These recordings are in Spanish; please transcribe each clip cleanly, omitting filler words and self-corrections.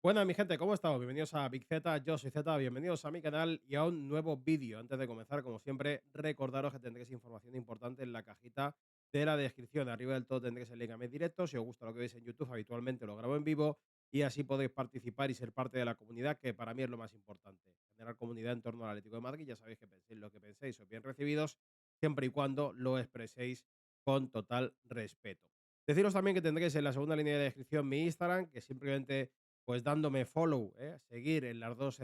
Buenas, mi gente, ¿cómo estamos? Bienvenidos a Big Z, yo soy Z, bienvenidos a mi canal y a un nuevo vídeo. Antes de comenzar, como siempre, recordaros que tendréis información importante en la cajita de la descripción. Arriba del todo tendréis el link a mis directos. Si os gusta lo que veis en YouTube, habitualmente lo grabo en vivo y así podéis participar y ser parte de la comunidad, que para mí es lo más importante. Generar comunidad en torno al Atlético de Madrid. Ya sabéis que penséis lo que penséis, os bien recibidos, siempre y cuando lo expreséis con total respeto. Deciros también que tendréis en la segunda línea de descripción mi Instagram, que simplemente pues dándome follow, seguir en las dos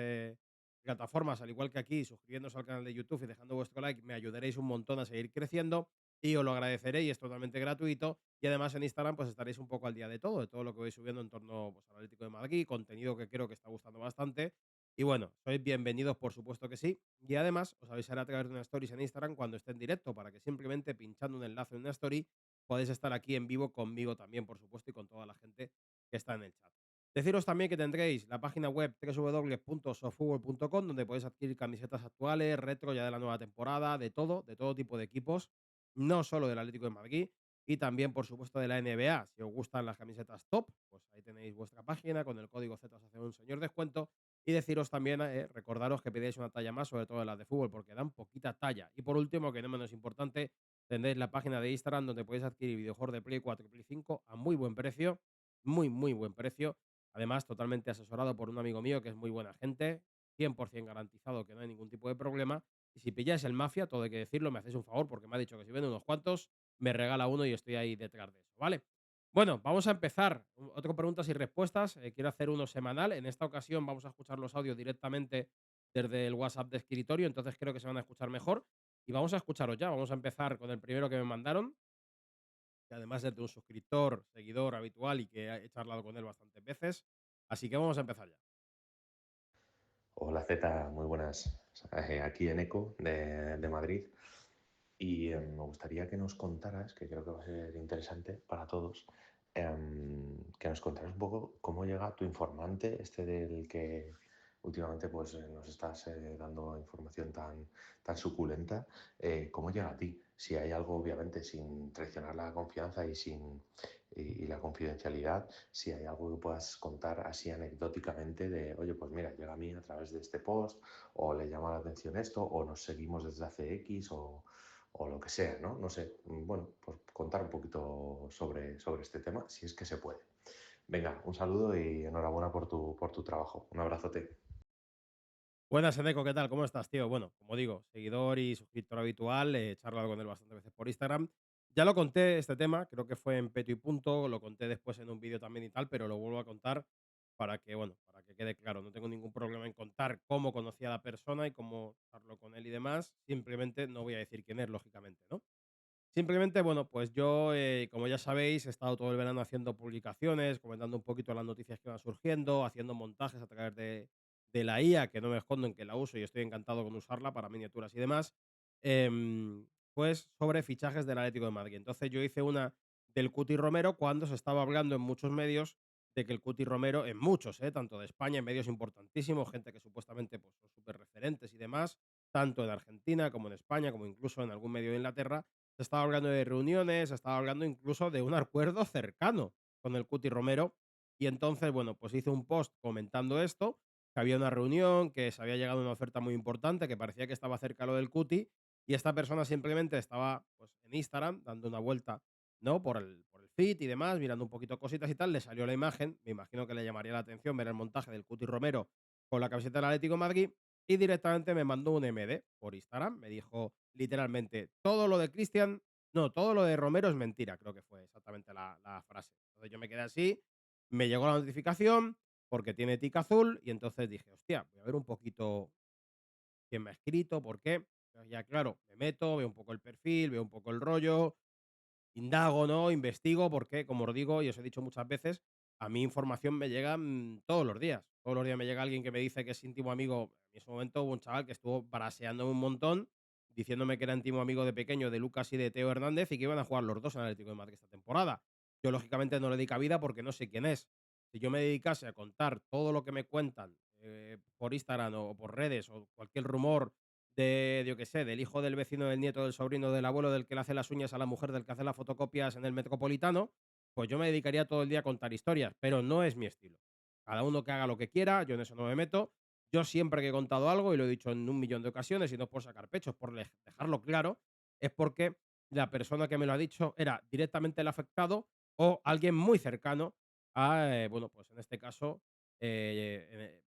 plataformas, al igual que aquí, suscribiéndose al canal de YouTube y dejando vuestro like, me ayudaréis un montón a seguir creciendo y os lo agradeceré y es totalmente gratuito. Y además en Instagram pues estaréis un poco al día de todo lo que voy subiendo en torno pues, al Atlético de Madrid, contenido que creo que está gustando bastante. Y bueno, sois bienvenidos, por supuesto que sí. Y además os avisaré a través de una stories en Instagram cuando esté en directo, para que simplemente pinchando un enlace en una story podéis estar aquí en vivo conmigo también, por supuesto, y con toda la gente que está en el chat. Deciros también que tendréis la página web www.sofutbol.com, donde podéis adquirir camisetas actuales, retro ya de la nueva temporada, de todo tipo de equipos, no solo del Atlético de Madrid, y también, por supuesto, de la NBA. Si os gustan las camisetas top, pues ahí tenéis vuestra página, con el código Z os hace un señor descuento. Y deciros también, recordaros que pidáis una talla más, sobre todo en las de fútbol, porque dan poquita talla. Y por último, que no menos importante, tendréis la página de Instagram, donde podéis adquirir videojuegos de Play 4 y Play 5 a muy buen precio, muy buen precio. Además, totalmente asesorado por un amigo mío que es muy buena gente, 100% garantizado que no hay ningún tipo de problema. Y si pilláis el Mafia, todo hay que decirlo, me hacéis un favor porque me ha dicho que si vende unos cuantos, me regala uno y estoy ahí detrás de eso, ¿vale? Bueno, vamos a empezar. Otro preguntas y respuestas. Quiero hacer uno semanal. En esta ocasión vamos a escuchar los audios directamente desde el WhatsApp de escritorio, entonces creo que se van a escuchar mejor. Y vamos a escucharos ya. Vamos a empezar con el primero que me mandaron, que además es de un suscriptor, seguidor habitual y que he charlado con él bastantes veces. Así que vamos a empezar ya. Hola Z, muy buenas. Aquí en ECO de Madrid. Y me gustaría que nos contaras, que creo que va a ser interesante para todos, que nos contaras un poco cómo llega tu informante, este del que últimamente pues, nos estás dando información tan suculenta, cómo llega a ti. Si hay algo, obviamente, sin traicionar la confianza y la confidencialidad, si hay algo que puedas contar así anecdóticamente de, oye, pues mira, llega a mí a través de este post, o le llama la atención esto, o nos seguimos desde hace X, o lo que sea, ¿no? No sé, bueno, pues contar un poquito sobre este tema, si es que se puede. Venga, un saludo y enhorabuena por tu trabajo. Un abrazote. Buenas, Eneco, ¿qué tal? ¿Cómo estás, tío? Bueno, como digo, seguidor y suscriptor habitual, he charlado con él bastantes veces por Instagram. Ya lo conté este tema, creo que fue en Peto y Punto, lo conté después en un vídeo también y tal, pero lo vuelvo a contar para que, bueno, para que quede claro. No tengo ningún problema en contar cómo conocí a la persona y cómo charlo con él y demás. Simplemente no voy a decir quién es, lógicamente, ¿no? Simplemente, bueno, pues yo, como ya sabéis, he estado todo el verano haciendo publicaciones, comentando un poquito las noticias que van surgiendo, haciendo montajes a través de la IA, que no me escondo en que la uso y estoy encantado con usarla para miniaturas y demás, pues sobre fichajes del Atlético de Madrid. Entonces yo hice una del Cuti Romero cuando se estaba hablando en muchos medios de que el Cuti Romero, en muchos, tanto de España, en medios importantísimos, gente que supuestamente pues, son súper referentes y demás, tanto en Argentina como en España, como incluso en algún medio de Inglaterra, se estaba hablando de reuniones, se estaba hablando incluso de un acuerdo cercano con el Cuti Romero. Y entonces, bueno, pues hice un post comentando esto, que había una reunión, que se había llegado a una oferta muy importante, que parecía que estaba cerca lo del Cuti, y esta persona simplemente estaba pues, en Instagram dando una vuelta, ¿no? Por el feed y demás, mirando un poquito cositas y tal, le salió la imagen, me imagino que le llamaría la atención ver el montaje del Cuti Romero con la camiseta del Atlético de Madrid, y directamente me mandó un MD por Instagram. Me dijo literalmente, todo lo de Cristian, no, todo lo de Romero es mentira, creo que fue exactamente la frase. Entonces yo me quedé así, me llegó la notificación porque tiene tic azul y entonces dije, hostia, voy a ver un poquito quién me ha escrito, por qué. Entonces ya claro, me meto, veo un poco el perfil, veo un poco el rollo, indago, ¿no? Investigo, porque, como os digo y os he dicho muchas veces, a mí información me llega todos los días. Todos los días me llega alguien que me dice que es íntimo amigo. En ese momento hubo un chaval que estuvo braseándome un montón, diciéndome que era íntimo amigo de pequeño de Lucas y de Teo Hernández y que iban a jugar los dos en Atlético de Madrid esta temporada. Yo, lógicamente, no le di cabida porque no sé quién es. Si yo me dedicase a contar todo lo que me cuentan por Instagram o por redes o cualquier rumor de, yo qué sé, del hijo del vecino, del nieto, del sobrino, del abuelo, del que le hace las uñas a la mujer, del que hace las fotocopias en el Metropolitano, pues yo me dedicaría todo el día a contar historias, pero no es mi estilo. cada uno que haga lo que quiera, yo en eso no me meto. Yo siempre que he contado algo, y lo he dicho en un millón de ocasiones, y no es por sacar pecho, es por dejarlo claro, es porque la persona que me lo ha dicho era directamente el afectado o alguien muy cercano a, bueno, pues en este caso, el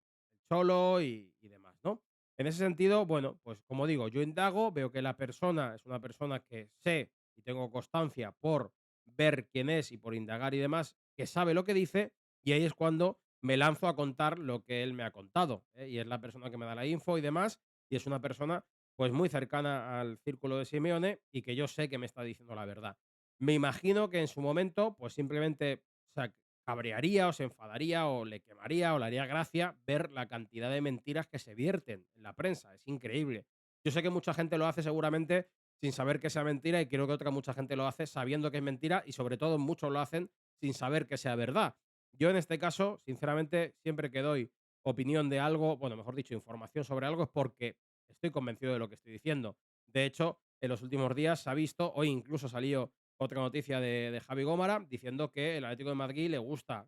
Cholo y demás, ¿no? En ese sentido, bueno, pues como digo, yo indago, veo que la persona es una persona que sé y tengo constancia por ver quién es y por indagar y demás, que sabe lo que dice, y ahí es cuando me lanzo a contar lo que él me ha contado, ¿eh? Y es la persona que me da la info y demás, y es una persona pues muy cercana al círculo de Simeone y que yo sé que me está diciendo la verdad. Me imagino que en su momento, pues simplemente se cabrearía o se enfadaría o le quemaría o le haría gracia ver la cantidad de mentiras que se vierten en la prensa. Es increíble. Yo sé que mucha gente lo hace seguramente sin saber que sea mentira y creo que otra mucha gente lo hace sabiendo que es mentira y sobre todo muchos lo hacen sin saber que sea verdad. Yo en este caso, sinceramente, siempre que doy opinión de algo, bueno, mejor dicho, información sobre algo es porque estoy convencido de lo que estoy diciendo. De hecho, en los últimos días se ha visto, hoy incluso salió otra noticia de Javi Gómara diciendo que el Atlético de Madrid le gusta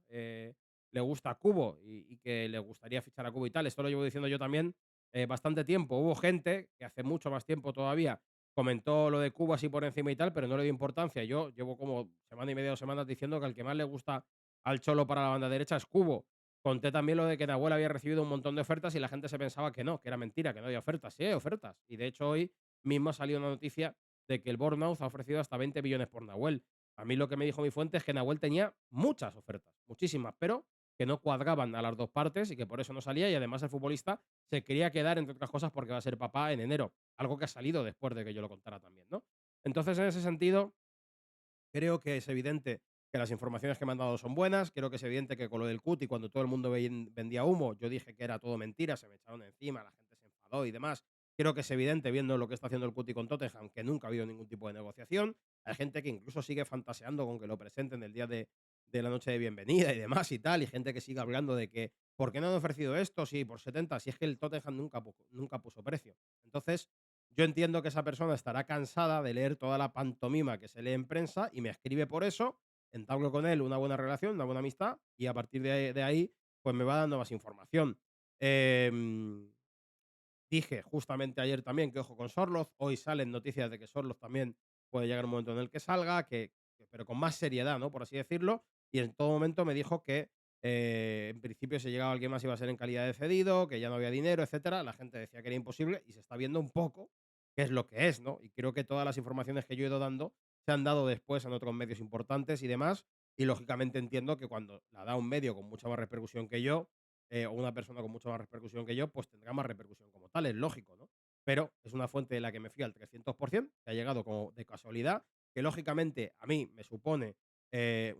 Cubo y que le gustaría fichar a Cubo y tal. Esto lo llevo diciendo yo también bastante tiempo. Hubo gente que hace mucho más tiempo todavía comentó lo de Cubo así por encima y tal, pero no le dio importancia. Yo llevo como semana y media o semanas diciendo que al que más le gusta al Cholo para la banda derecha es Cubo. Conté también lo de que Nahuel había recibido un montón de ofertas y la gente se pensaba que no, que era mentira, que no había ofertas. Sí, hay ofertas. Y de hecho hoy mismo ha salido una noticia de que el Bournemouth ha ofrecido hasta 20 millones por Nahuel. A mí lo que me dijo mi fuente es que Nahuel tenía muchas ofertas, muchísimas, pero que no cuadraban a las dos partes y que por eso no salía y además el futbolista se quería quedar, entre otras cosas, porque va a ser papá en enero, algo que ha salido después de que yo lo contara también, ¿no? Entonces, en ese sentido, creo que es evidente que las informaciones que me han dado son buenas. Creo que es evidente que con lo del Cuti, cuando todo el mundo vendía humo, yo dije que era todo mentira, se me echaron encima, la gente se enfadó y demás. Creo que es evidente, viendo lo que está haciendo el Cuti con Tottenham, que nunca ha habido ningún tipo de negociación. Hay gente que incluso sigue fantaseando con que lo presenten el día de la noche de bienvenida y demás y tal. Y gente que sigue hablando de que, ¿por qué no han ofrecido esto? Sí, por 70, si es que el Tottenham nunca puso precio. Entonces, yo entiendo que esa persona estará cansada de leer toda la pantomima que se lee en prensa y me escribe por eso, entablo con él una buena relación, una buena amistad y a partir de ahí, pues me va dando más información. Em, Dije justamente ayer también que ojo con Sorloth, hoy salen noticias de que Sorloth también puede llegar un momento en el que salga, pero con más seriedad, ¿no? Por así decirlo, y en todo momento me dijo que en principio si llegaba alguien más iba a ser en calidad de cedido, que ya no había dinero, etcétera. La gente decía que era imposible y se está viendo un poco qué es lo que es, ¿no? Y creo que todas las informaciones que yo he ido dando se han dado después en otros medios importantes y demás, y lógicamente entiendo que cuando la da un medio con mucha más repercusión que yo, o una persona con mucha más repercusión que yo, pues tendrá más repercusión como tal, es lógico, ¿no? Pero es una fuente de la que me fío al 300%, que ha llegado como de casualidad, que lógicamente a mí me supone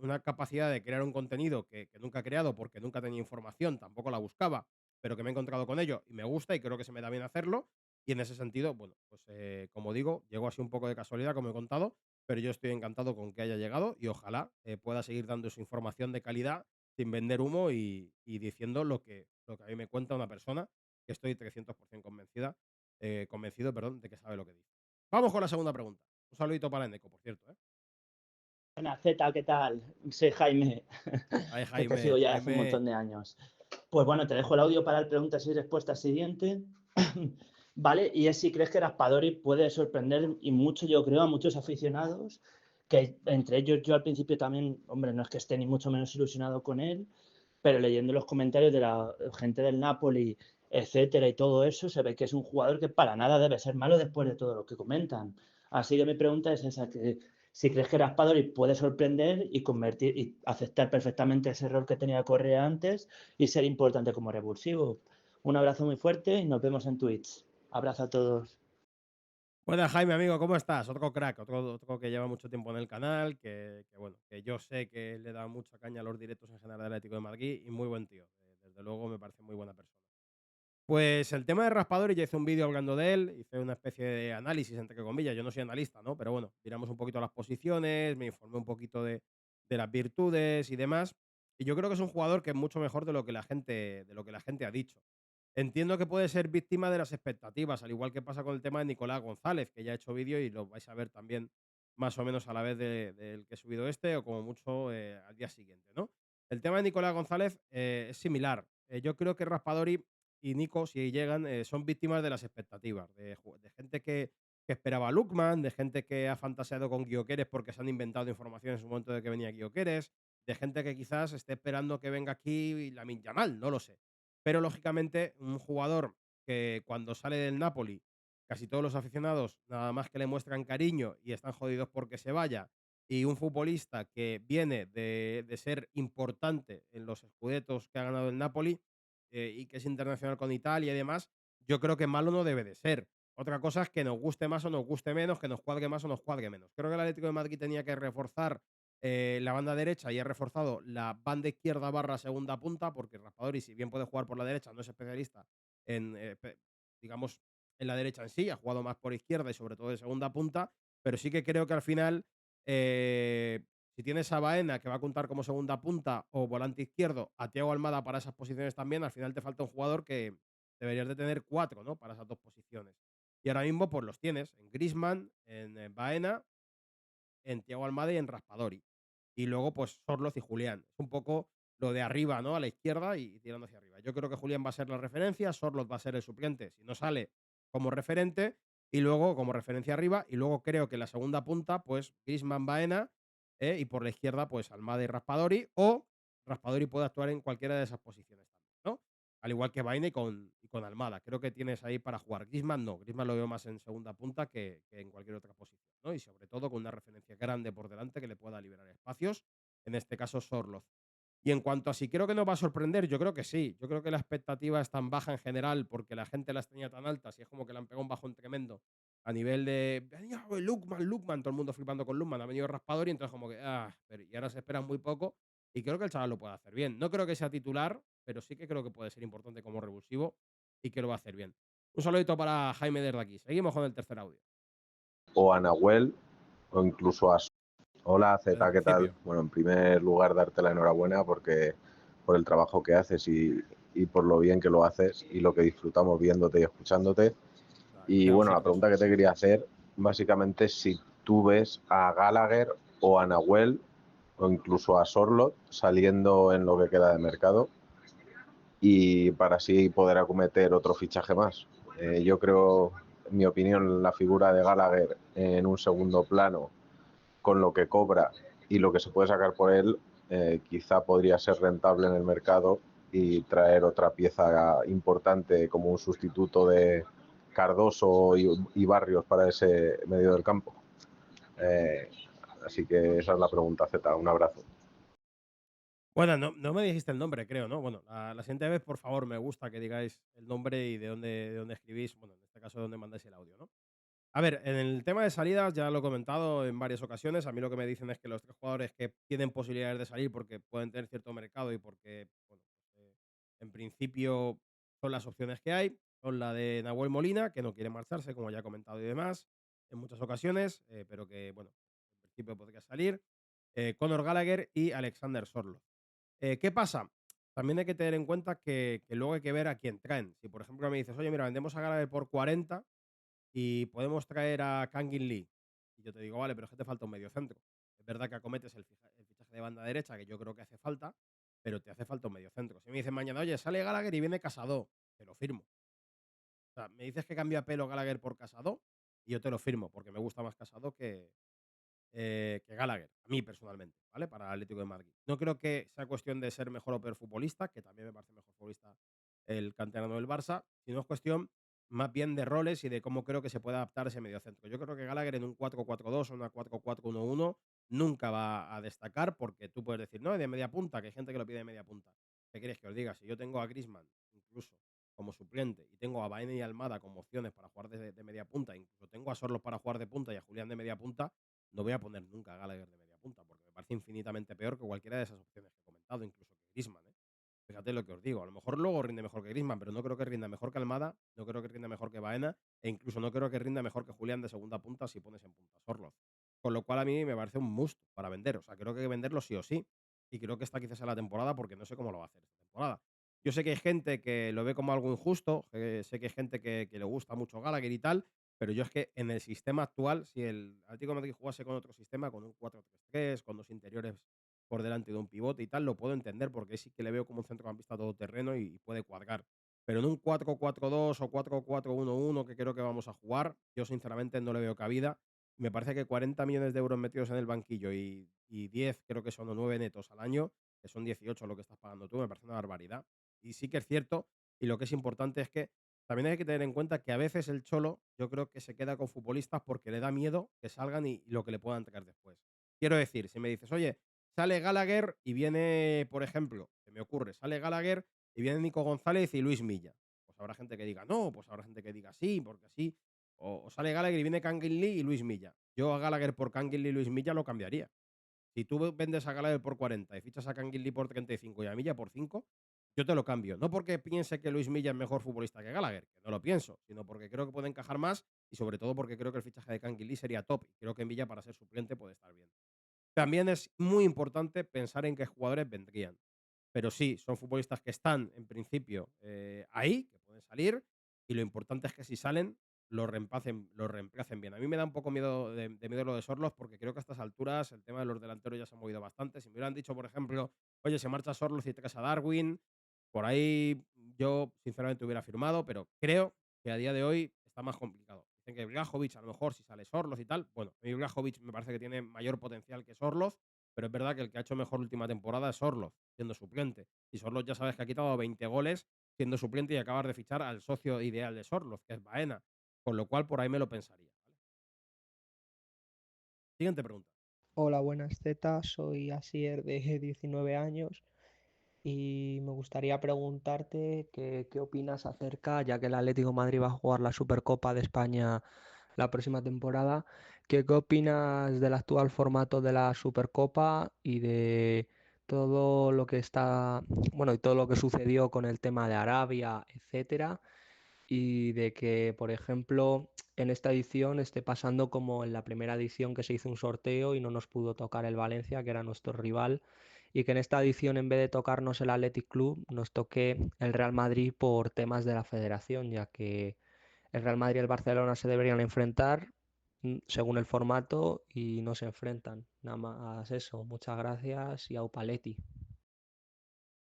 una capacidad de crear un contenido que nunca he creado porque nunca tenía información, tampoco la buscaba, pero que me he encontrado con ello y me gusta y creo que se me da bien hacerlo. Y en ese sentido, bueno, pues como digo, llegó así un poco de casualidad, como he contado, pero yo estoy encantado con que haya llegado y ojalá pueda seguir dando su información de calidad sin vender humo y diciendo lo que a mí me cuenta una persona que estoy 300% convencido, perdón, de que sabe lo que dice. Vamos con la segunda pregunta. Un saludito para Eneco, por cierto, ¿eh? Buenas, Zeta, ¿qué tal? Soy Jaime, Ahí que te sigo Jaime, ya hace un Jaime. montón de años. Pues bueno, te dejo el audio para el preguntas y respuestas siguiente. Vale, y es si crees que Raspadori puede sorprender y mucho, yo creo, a muchos aficionados, que entre ellos yo al principio también, hombre, no es que esté ni mucho menos ilusionado con él, pero leyendo los comentarios de la gente del Napoli, etcétera, y todo eso, se ve que es un jugador que para nada debe ser malo después de todo lo que comentan. Así que mi pregunta es esa, que si crees que Raspadori puede sorprender y convertir y aceptar perfectamente ese rol que tenía Correa antes y ser importante como revulsivo. Un abrazo muy fuerte y nos vemos en Twitch. Abrazo a todos. Buenas, Jaime, amigo, ¿cómo estás? Otro crack, otro que lleva mucho tiempo en el canal, bueno, que yo sé que le da mucha caña a los directos en general del Atlético de Madrid y muy buen tío. Desde luego me parece muy buena persona. Pues el tema de Raspadori, ya hice un vídeo hablando de él, hice una especie de análisis, entre comillas, yo no soy analista, ¿no? Pero bueno, miramos un poquito las posiciones, me informé un poquito de las virtudes y demás, y yo creo que es un jugador que es mucho mejor de lo que la gente ha dicho. Entiendo que puede ser víctima de las expectativas, al igual que pasa con el tema de Nicolás González, que ya he hecho vídeo y lo vais a ver también más o menos a la vez del que he subido este, o como mucho al día siguiente, ¿no? El tema de Nicolás González es similar. Yo creo que Raspadori y Nico, si llegan, son víctimas de las expectativas, de gente que esperaba a Lookman, de gente que ha fantaseado con Gyökeres porque se han inventado información en su momento de que venía Gyökeres, de gente que quizás esté esperando que venga aquí Lamine Yamal, no lo sé. Pero lógicamente, un jugador que cuando sale del Napoli, casi todos los aficionados nada más que le muestran cariño y están jodidos porque se vaya, y un futbolista que viene de ser importante en los Scudettos que ha ganado el Napoli, y que es internacional con Italia y demás, yo creo que malo no debe de ser. Otra cosa es que nos guste más o nos guste menos, que nos cuadre más o nos cuadre menos. Creo que el Atlético de Madrid tenía que reforzar la banda derecha y ha reforzado la banda izquierda barra segunda punta, porque Raspadori, si bien puede jugar por la derecha, no es especialista en, digamos, en la derecha en sí, ha jugado más por izquierda y sobre todo de segunda punta, pero sí que creo que al final eh, si tienes a Baena, que va a contar como segunda punta o volante izquierdo, a Thiago Almada para esas posiciones también, al final te falta un jugador que deberías de tener 4, ¿no? Para esas 2 posiciones. Y ahora mismo, pues los tienes en Griezmann, en Baena, en Thiago Almada y en Raspadori. Y luego, pues Sorloz y Julián. Es un poco lo de arriba, ¿no? A la izquierda y tirando hacia arriba. Yo creo que Julián va a ser la referencia, Sorloz va a ser el suplente si no sale como referente, y luego como referencia arriba. Y luego creo que la segunda punta, pues Griezmann, Baena, y por la izquierda, pues Almada y Raspadori, o Raspadori puede actuar en cualquiera de esas posiciones también, ¿no? Al igual que Baena y con Almada. Creo que tienes ahí para jugar. Griezmann no. Griezmann lo veo más en segunda punta que en cualquier otra posición, ¿no? Y sobre todo con una referencia grande por delante que le pueda liberar espacios. En este caso, Sorloz. Y en cuanto a si creo que nos va a sorprender, yo creo que sí. Yo creo que la expectativa es tan baja en general porque la gente las tenía tan altas y es como que le han pegado un bajón tremendo a nivel de venía Lookman, Lookman, todo el mundo flipando con Lookman, ha venido Raspador y entonces como que pero y ahora se espera muy poco y creo que el chaval lo puede hacer bien. No creo que sea titular, pero sí que creo que puede ser importante como revulsivo y que lo va a hacer bien. Un saludito para Jaime desde aquí. Seguimos con el tercer audio. O a Nahuel o incluso a... Hola Desde el Z, ¿qué tal? principio. Bueno, en primer lugar darte la enhorabuena porque por el trabajo que haces y por lo bien que lo haces y lo que disfrutamos viéndote y escuchándote. Y Sean bueno, la siempre eso. pregunta que te quería hacer básicamente es si tú ves a Gallagher o a Nahuel o incluso a Sorloth saliendo en lo que queda de mercado y para así poder acometer otro fichaje más. Yo creo, en mi opinión, la figura de Gallagher en un segundo plano con lo que cobra y lo que se puede sacar por él, quizá podría ser rentable en el mercado y traer otra pieza importante como un sustituto de Cardoso y Barrios para ese medio del campo. Eh, Así que esa es la pregunta, Z. Un abrazo. Bueno, no me dijiste el nombre, creo, ¿no? Bueno, la siguiente vez, por favor, me gusta que digáis el nombre y de dónde escribís, bueno, en este caso, de dónde mandáis el audio, ¿no? A ver, en el tema de salidas ya lo he comentado en varias ocasiones. A mí lo que me dicen es que los 3 jugadores que tienen posibilidades de salir porque pueden tener cierto mercado y porque, bueno, en principio son las opciones que hay. Son la de Nahuel Molina, que no quiere marcharse, como ya he comentado y demás, en muchas ocasiones, pero que, bueno, en principio podría salir. Conor Gallagher y Alexander Sorlo. ¿Qué pasa? También hay que tener en cuenta que luego hay que ver a quién traen. Si, por ejemplo, me dices, oye, mira, vendemos a Gallagher por 40 y podemos traer a Kangin Lee. Y yo te digo, vale, pero es que te falta un medio centro. Es verdad que acometes el fichaje de banda derecha, que yo creo que hace falta, pero te hace falta un medio centro. Si me dicen mañana, oye, sale Gallagher y viene Casado, te lo firmo. O sea, me dices que cambia pelo Gallagher por Casado y yo te lo firmo, porque me gusta más Casado que Gallagher, a mí personalmente, ¿vale? Para el Atlético de Madrid. No creo que sea cuestión de ser mejor o peor futbolista, que también me parece mejor futbolista el canterano del Barça, sino es cuestión más bien de roles y de cómo creo que se puede adaptar ese mediocentro. Yo creo que Gallagher en un 4-4-2 o una 4-4-1-1 nunca va a destacar porque tú puedes decir, no, de media punta, que hay gente que lo pide de media punta. ¿Qué quieres que os diga? Si yo tengo a Griezmann incluso como suplente y tengo a Baena y Almada como opciones para jugar de media punta, incluso tengo a Sorlos para jugar de punta y a Julián de media punta, no voy a poner nunca a Gallagher de media punta, porque me parece infinitamente peor que cualquiera de esas opciones que he comentado, incluso que Griezmann, ¿eh? Fíjate lo que os digo. A lo mejor luego rinde mejor que Griezmann, pero no creo que rinda mejor que Almada, no creo que rinda mejor que Baena, e incluso no creo que rinda mejor que Julián de segunda punta si pones en punta a Sorloth. Con lo cual a mí me parece un must para vender. O sea, creo que hay que venderlo sí o sí. Y creo que esta quizás sea la temporada porque no sé cómo lo va a hacer esta temporada. Yo sé que hay gente que lo ve como algo injusto, sé que hay gente que le gusta mucho Gallagher y tal, pero yo es que en el sistema actual, si el Atlético de Madrid jugase con otro sistema, con un 4-3-3, con dos interiores por delante de un pivote y tal, lo puedo entender porque sí que le veo como un centrocampista todoterreno y puede cuadrar. Pero en un 4-4-2 o 4-4-1-1 que creo que vamos a jugar, yo sinceramente no le veo cabida. Me parece que 40 millones de euros metidos en el banquillo y 10, creo que son o 9 netos al año, que son 18 lo que estás pagando tú, me parece una barbaridad. Y sí que es cierto, y lo que es importante es que también hay que tener en cuenta que a veces el Cholo, yo creo que se queda con futbolistas porque le da miedo que salgan y lo que le puedan traer después. Quiero decir, si me dices, oye, sale Gallagher y viene, por ejemplo, se me ocurre, sale Gallagher y viene Nico González y Luis Milla. Pues habrá gente que diga no, pues habrá gente que diga sí, porque así. O sale Gallagher y viene Kangin Lee y Luis Milla. Yo a Gallagher por Kangin Lee y Luis Milla lo cambiaría. Si tú vendes a Gallagher por 40 y fichas a Kangin Lee por 35 y a Milla por 5, yo te lo cambio. No porque piense que Luis Milla es mejor futbolista que Gallagher, que no lo pienso, sino porque creo que puede encajar más y sobre todo porque creo que el fichaje de Kangin Lee sería top y creo que Milla para ser suplente puede estar bien. También es muy importante pensar en qué jugadores vendrían. Pero sí, son futbolistas que están, en principio, ahí, que pueden salir, y lo importante es que si salen, lo reemplacen bien. A mí me da un poco miedo de miedo lo de Sorloz, porque creo que a estas alturas el tema de los delanteros ya se ha movido bastante. Si me hubieran dicho, por ejemplo, oye, se marcha Sorloz y traes a Darwin, por ahí yo sinceramente hubiera firmado, pero creo que a día de hoy está más complicado. Dicen que Vlahovic, a lo mejor, si sale Sorloz y tal, bueno, a mí Vlahovic me parece que tiene mayor potencial que Sorloz, pero es verdad que el que ha hecho mejor última temporada es Sorloz, siendo suplente. Y Sorloz ya sabes que ha quitado 20 goles siendo suplente y acabas de fichar al socio ideal de Sorloz, que es Baena. Con lo cual, por ahí me lo pensaría. ¿Vale? Siguiente pregunta. Hola, buenas Z, soy Asier de 19 años y me gustaría preguntarte qué opinas acerca, ya que el Atlético de Madrid va a jugar la Supercopa de España la próxima temporada, ¿qué opinas del actual formato de la Supercopa y de todo lo que está, bueno, y todo lo que sucedió con el tema de Arabia, etcétera? Y de que, por ejemplo, en esta edición esté pasando como en la primera edición que se hizo un sorteo y no nos pudo tocar el Valencia, que era nuestro rival, y que en esta edición en vez de tocarnos el Athletic Club nos toque el Real Madrid por temas de la federación, ya que el Real Madrid y el Barcelona se deberían enfrentar según el formato y no se enfrentan. Nada más eso. Muchas gracias y au Paletti.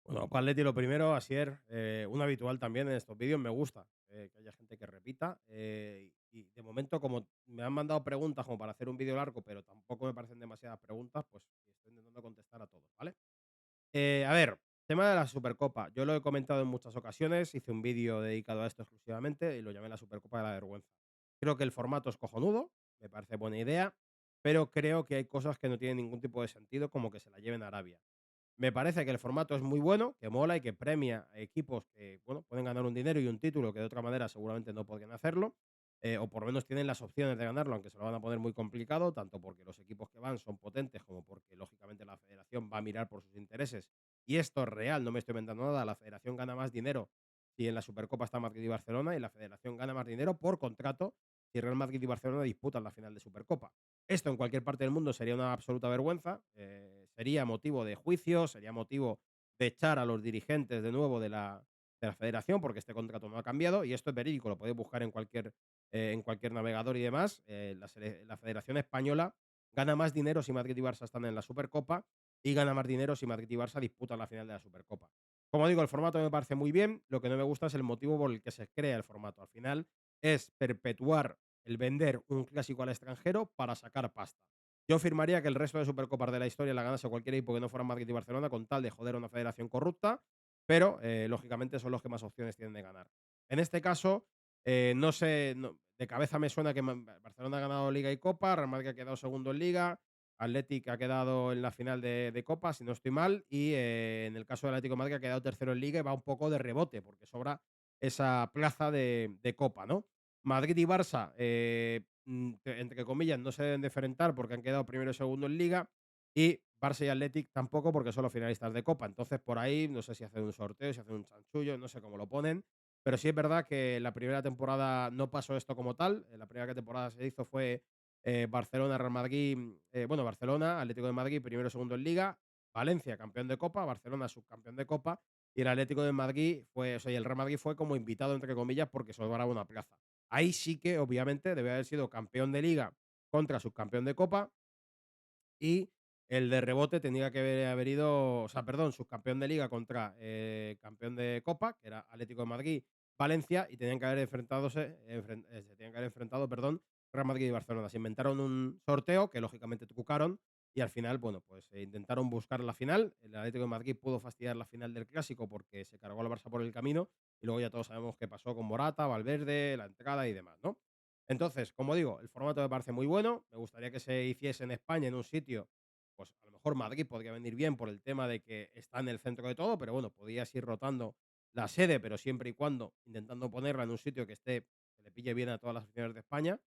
Bueno, Paletti lo primero, Asier, un habitual también en estos vídeos, me gusta que haya gente que repita. Y de momento, como me han mandado preguntas como para hacer un vídeo largo, pero tampoco me parecen demasiadas preguntas, pues estoy intentando contestar a todos, ¿vale? A ver, tema de la Supercopa. Yo lo he comentado en muchas ocasiones, hice un vídeo dedicado a esto exclusivamente y lo llamé la Supercopa de la Vergüenza. Creo que el formato es cojonudo, me parece buena idea, pero creo que hay cosas que no tienen ningún tipo de sentido, como que se la lleven a Arabia. Me parece que el formato es muy bueno, que mola y que premia a equipos que, bueno, pueden ganar un dinero y un título que de otra manera seguramente no podrían hacerlo, o por lo menos tienen las opciones de ganarlo, aunque se lo van a poner muy complicado, tanto porque los equipos que van son potentes como porque, lógicamente, la federación va a mirar por sus intereses. Y esto es real, no me estoy inventando nada, la federación gana más dinero si en la Supercopa está Madrid y Barcelona y la federación gana más dinero por contrato si Real Madrid y Barcelona disputan la final de Supercopa. Esto en cualquier parte del mundo sería una absoluta vergüenza, sería motivo de juicio, sería motivo de echar a los dirigentes de nuevo de la federación, porque este contrato no ha cambiado y esto es verídico, lo podéis buscar en cualquier navegador y demás. La Federación Española gana más dinero si Madrid y Barça están en la Supercopa y gana más dinero si Madrid y Barça disputan la final de la Supercopa. Como digo, el formato me parece muy bien, lo que no me gusta es el motivo por el que se crea el formato. Al final es perpetuar el vender un clásico al extranjero para sacar pasta. Yo firmaría que el resto de Supercopas de la historia la ganase cualquier equipo que no fuera Madrid y Barcelona con tal de joder a una federación corrupta, pero lógicamente son los que más opciones tienen de ganar. En este caso, no sé, de cabeza me suena que Barcelona ha ganado Liga y Copa, Real Madrid ha quedado segundo en Liga, Athletic ha quedado en la final de Copa, si no estoy mal, y en el caso del Atlético de Madrid ha quedado tercero en Liga y va un poco de rebote, porque sobra esa plaza de Copa, ¿no? Madrid y Barça, entre comillas, no se deben de enfrentar porque han quedado primero y segundo en Liga. Y Barça y Athletic tampoco porque son los finalistas de Copa. Entonces, por ahí, no sé si hacen un sorteo, si hacen un chanchullo, no sé cómo lo ponen. Pero sí es verdad que la primera temporada no pasó esto como tal. La primera temporada se hizo fue Barcelona, Real Madrid, bueno, Barcelona, Atlético de Madrid, primero y segundo en Liga. Valencia, campeón de Copa. Barcelona, subcampeón de Copa. Y el Atlético de Madrid fue, o sea, y el Real Madrid fue como invitado, entre comillas, porque sobraba una plaza. Ahí sí que, obviamente, debe haber sido campeón de Liga contra subcampeón de Copa y el de rebote tenía que haber ido, o sea, perdón, subcampeón de Liga contra campeón de Copa, que era Atlético de Madrid, Valencia, y tenían que haber se tenían que haber enfrentado, perdón, Real Madrid y Barcelona. Se inventaron un sorteo que lógicamente trucaron y al final, bueno, pues intentaron buscar la final. El Atlético de Madrid pudo fastidiar la final del Clásico porque se cargó al Barça por el camino y luego ya todos sabemos qué pasó con Morata, Valverde, la entrada y demás, ¿no? Entonces, como digo, el formato me parece muy bueno. Me gustaría que se hiciese en España, en un sitio, pues a lo mejor Madrid podría venir bien por el tema de que está en el centro de todo, pero bueno, podías ir rotando la sede, pero siempre y cuando intentando ponerla en un sitio que esté, que le pille bien a todas las aficiones de España,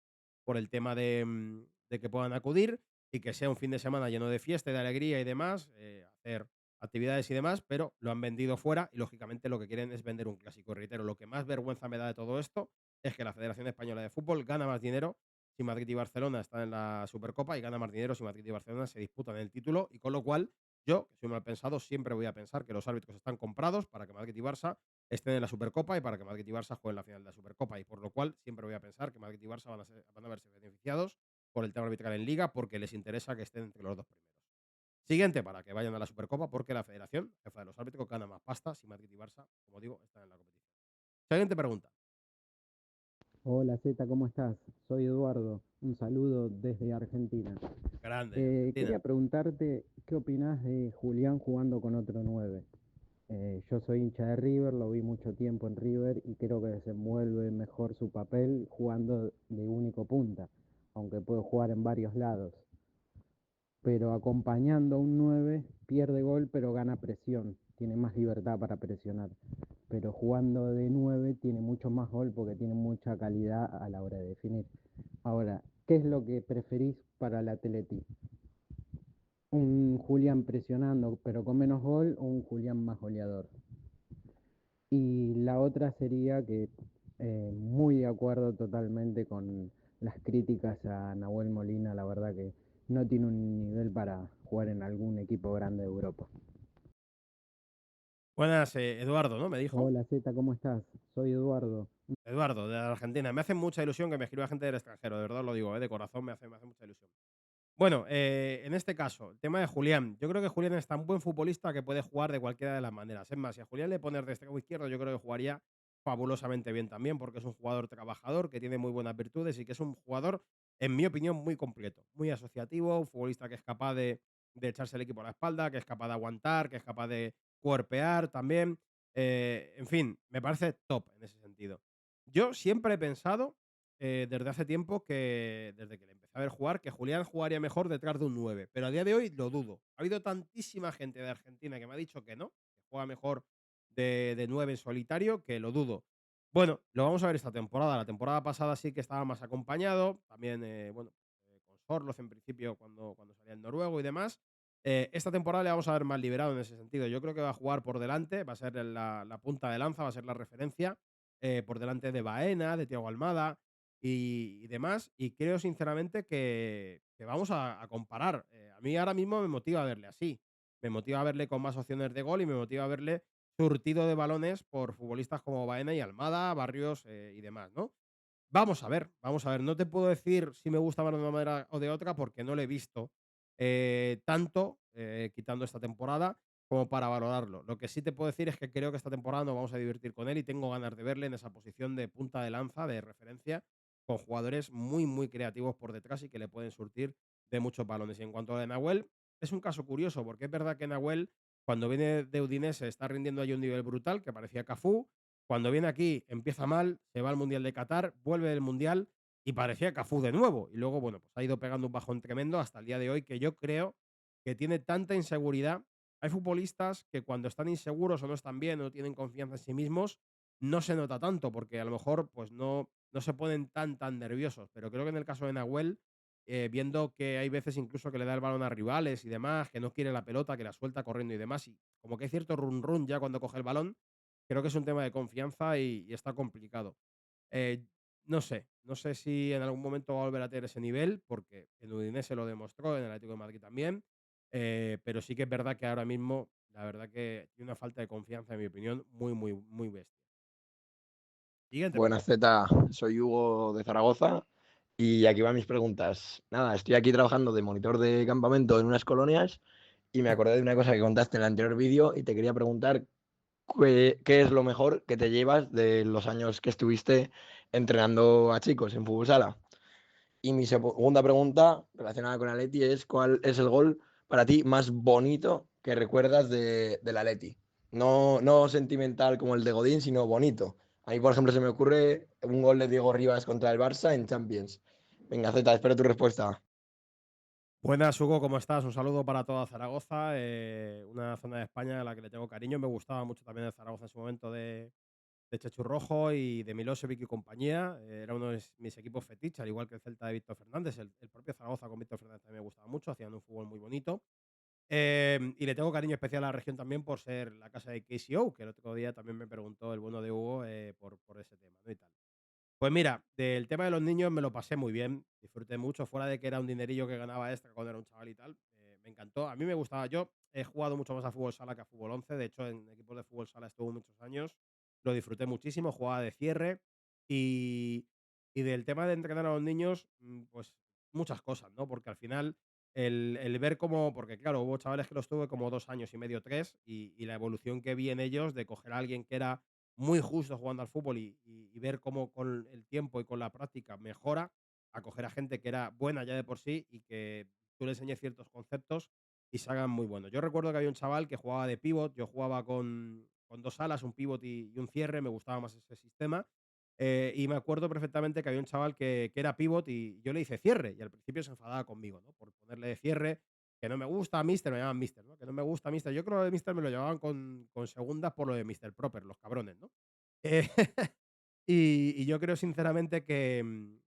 por el tema de que puedan acudir y que sea un fin de semana lleno de fiesta, y de alegría y demás, hacer actividades y demás, pero lo han vendido fuera y lógicamente lo que quieren es vender un clásico. Y reitero, lo que más vergüenza me da de todo esto es que la Federación Española de Fútbol gana más dinero si Madrid y Barcelona están en la Supercopa y gana más dinero si Madrid y Barcelona se disputan el título, y con lo cual yo, que soy mal pensado, siempre voy a pensar que los árbitros están comprados para que Madrid y Barça estén en la Supercopa y para que Madrid y Barça jueguen la final de la Supercopa, y por lo cual siempre voy a pensar que Madrid y Barça van a verse beneficiados por el tema arbitral en Liga porque les interesa que estén entre los dos primeros. Siguiente, para que vayan a la Supercopa, porque la Federación, jefa de los árbitros, gana más pasta si Madrid y Barça, como digo, están en la competición. Siguiente pregunta. Hola Zeta, ¿cómo estás? Soy Eduardo, un saludo desde Argentina. Grande, Argentina. Quería preguntarte qué opinás de Julián jugando con otro 9. Yo soy hincha de River, lo vi mucho tiempo en River y creo que desenvuelve mejor su papel jugando de único punta, aunque puede jugar en varios lados. Pero acompañando a un 9 pierde gol pero gana presión, tiene más libertad para presionar. Pero jugando de 9 tiene mucho más gol porque tiene mucha calidad a la hora de definir. Ahora, ¿qué es lo que preferís para el Atleti? ¿Un Julián presionando pero con menos gol o un Julián más goleador? Y la otra sería que muy de acuerdo totalmente con las críticas a Nahuel Molina, la verdad que no tiene un nivel para jugar en algún equipo grande de Europa. Buenas, Eduardo, ¿no? Me dijo. Hola Zeta, ¿cómo estás? Soy Eduardo. Eduardo, de Argentina. Me hace mucha ilusión que me escriba gente del extranjero, de verdad lo digo, de corazón, me hace mucha ilusión. Bueno, en este caso, el tema de Julián. Yo creo que Julián es tan buen futbolista que puede jugar de cualquiera de las maneras. Es más, si a Julián le pones de extremo izquierdo, yo creo que jugaría fabulosamente bien también, porque es un jugador trabajador, que tiene muy buenas virtudes y que es un jugador, en mi opinión, muy completo, muy asociativo, un futbolista que es capaz de echarse el equipo a la espalda, que es capaz de aguantar, que es capaz de cuerpear también. En fin, me parece top en ese sentido. Yo siempre he pensado desde hace tiempo que, desde que le empecé a ver jugar, que Julián jugaría mejor detrás de un 9, pero a día de hoy lo dudo. Ha habido tantísima gente de Argentina que me ha dicho que no, que juega mejor de 9 en solitario, que lo dudo. Bueno, lo vamos a ver esta temporada. La temporada pasada sí que estaba más acompañado, también, bueno, con Sorloth en principio cuando salía el noruego y demás. Esta temporada le vamos a ver más liberado en ese sentido. Yo creo que va a jugar por delante, va a ser la punta de lanza, va a ser la referencia, por delante de Baena, de Thiago Almada y demás. Y creo sinceramente que vamos a comparar. A mí ahora mismo me motiva verle así. Me motiva verle con más opciones de gol y me motiva verle surtido de balones por futbolistas como Baena y Almada, Barrios y demás, ¿no? Vamos a ver, vamos a ver. No te puedo decir si me gusta más de una manera o de otra porque no lo he visto tanto, quitando esta temporada, como para valorarlo. Lo que sí te puedo decir es que creo que esta temporada nos vamos a divertir con él y tengo ganas de verle en esa posición de punta de lanza, de referencia, con jugadores muy, muy creativos por detrás y que le pueden surtir de muchos balones. Y en cuanto a de Nahuel, es un caso curioso porque es verdad que Nahuel, cuando viene de Udinese, está rindiendo ahí un nivel brutal, que parecía Cafú. Cuando viene aquí, empieza mal, se va al Mundial de Qatar, vuelve del Mundial y parecía Cafú de nuevo. Y luego, bueno, pues ha ido pegando un bajón tremendo hasta el día de hoy, que yo creo que tiene tanta inseguridad. Hay futbolistas que cuando están inseguros o no están bien o no tienen confianza en sí mismos, no se nota tanto, porque a lo mejor pues no se ponen tan nerviosos. Pero creo que en el caso de Nahuel, viendo que hay veces incluso que le da el balón a rivales y demás, que no quiere la pelota, que la suelta corriendo y demás, y como que hay cierto run ya cuando coge el balón, creo que es un tema de confianza y está complicado. Eh, no sé si en algún momento va a volver a tener ese nivel, porque en Udinese lo demostró, en el Atlético de Madrid también, pero sí que es verdad que ahora mismo, la verdad que tiene una falta de confianza, en mi opinión, muy, muy, muy bestia. Siguiente Buenas, pregunta. Z, soy Hugo de Zaragoza Y aquí van mis preguntas. Nada, estoy aquí trabajando de monitor de campamento en unas colonias y me acordé de una cosa que contaste en el anterior vídeo y te quería preguntar qué es lo mejor que te llevas de los años que estuviste entrenando a chicos en fútbol sala. Y mi segunda pregunta relacionada con Atleti es ¿cuál es el gol para ti más bonito que recuerdas del Atleti? No sentimental como el de Godín, sino bonito. A mí, por ejemplo, se me ocurre un gol de Diego Rivas contra el Barça en Champions. Venga, Zeta, espero tu respuesta. Buenas, Hugo, ¿cómo estás? Un saludo para toda Zaragoza, una zona de España a la que le tengo cariño. Me gustaba mucho también el Zaragoza en su momento de Chechu Rojo y de Milosevic y compañía. Era uno de mis equipos fetiches, al igual que el Celta de Víctor Fernández. El propio Zaragoza con Víctor Fernández también me gustaba mucho, hacían un fútbol muy bonito. Y le tengo cariño especial a la región también por ser la casa de KCO, que el otro día también me preguntó el bueno de Hugo por ese tema, ¿no? Y tal. Pues mira, del tema de los niños me lo pasé muy bien, disfruté mucho, fuera de que era un dinerillo que ganaba extra cuando era un chaval y tal, me encantó. A mí me gustaba, yo he jugado mucho más a fútbol sala que a fútbol 11, de hecho en equipos de fútbol sala estuve muchos años, lo disfruté muchísimo, jugaba de cierre y, y del tema de entrenar a los niños, pues muchas cosas, ¿no? Porque al final el ver cómo, porque claro, hubo chavales que los tuve como 2 años y medio, 3, y la evolución que vi en ellos de coger a alguien que era muy justo jugando al fútbol y ver cómo con el tiempo y con la práctica mejora, a coger a gente que era buena ya de por sí y que tú le enseñes ciertos conceptos y se hagan muy buenos. Yo recuerdo que había un chaval que jugaba de pivot, yo jugaba con 2 alas, un pivot y un cierre, me gustaba más ese sistema. Y me acuerdo perfectamente que había un chaval que era pivot y yo le hice cierre y al principio se enfadaba conmigo, ¿no? Por ponerle de cierre, que no me gusta Mister, me llaman Mister, ¿no? Que no me gusta Mister. Yo creo que de Mister me lo llevaban con segundas por lo de Mister Proper, los cabrones, ¿no? Eh, y yo creo sinceramente que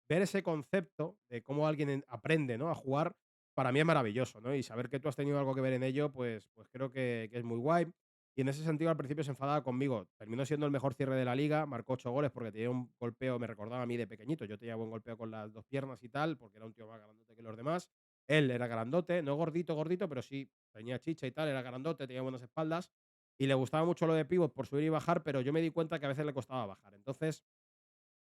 ver ese concepto de cómo alguien aprende, ¿no? A jugar, para mí es maravilloso, ¿no? Y saber que tú has tenido algo que ver en ello, pues creo que es muy guay. Y en ese sentido, al principio se enfadaba conmigo. Terminó siendo el mejor cierre de la liga, marcó 8 goles porque tenía un golpeo, me recordaba a mí de pequeñito. Yo tenía buen golpeo con las dos piernas y tal, porque era un tío más grandote que los demás. Él era grandote, no gordito, gordito, pero sí tenía chicha y tal, era grandote, tenía buenas espaldas. Y le gustaba mucho lo de pivot por subir y bajar, pero yo me di cuenta que a veces le costaba bajar. Entonces,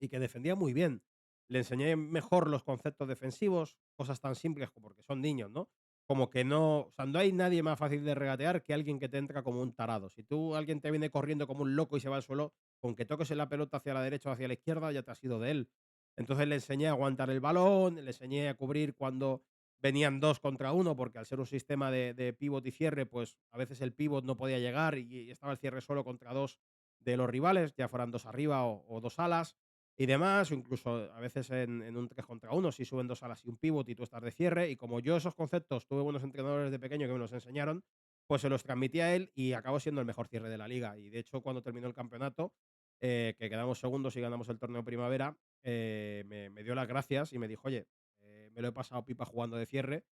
y que defendía muy bien. Le enseñé mejor los conceptos defensivos, cosas tan simples como porque son niños, ¿no? Como que no, o sea, no hay nadie más fácil de regatear que alguien que te entra como un tarado. Si tú alguien te viene corriendo como un loco y se va al suelo, con que toques en la pelota hacia la derecha o hacia la izquierda, ya te has ido de él. Entonces le enseñé a aguantar el balón, le enseñé a cubrir cuando venían 2 contra 1, porque al ser un sistema de pivot y cierre, pues a veces el pivot no podía llegar y estaba el cierre solo contra dos de los rivales, ya fueran dos arriba o dos alas y demás, o incluso a veces en un 3 contra 1, si suben 2 alas y un pivot y tú estás de cierre. Y como yo esos conceptos tuve buenos entrenadores de pequeño que me los enseñaron, pues se los transmití a él y acabó siendo el mejor cierre de la liga. Y de hecho, cuando terminó el campeonato, que quedamos segundos y ganamos el torneo primavera, me dio las gracias y me dijo, oye, me lo he pasado pipa jugando de cierre.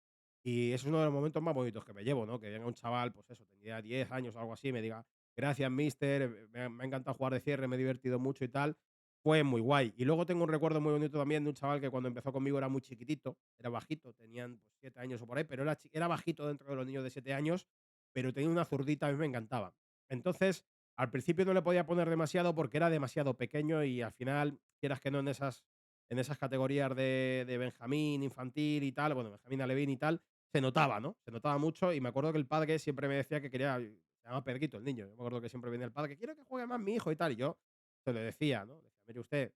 Y eso es uno de los momentos más bonitos que me llevo, ¿no? Que venga un chaval, pues eso, tenía 10 años o algo así, y me diga, gracias, mister, me ha encantado jugar de cierre, me he divertido mucho y tal. Fue muy guay. Y luego tengo un recuerdo muy bonito también de un chaval que cuando empezó conmigo era muy chiquitito, era bajito, tenían pues, 7 años o por ahí, pero era bajito dentro de los niños de 7 años, pero tenía una zurdita, a mí me encantaba. Entonces, al principio no le podía poner demasiado porque era demasiado pequeño y al final, quieras que no, en esas categorías de Benjamín, infantil y tal, bueno, Benjamín Alevín y tal, se notaba, ¿no? Se notaba mucho y me acuerdo que el padre siempre me decía que quería, se llama Pedrito el niño, yo me acuerdo que siempre venía el padre, que quiero que juegue más mi hijo y tal, y yo se lo decía, ¿no? Le decía, mire usted,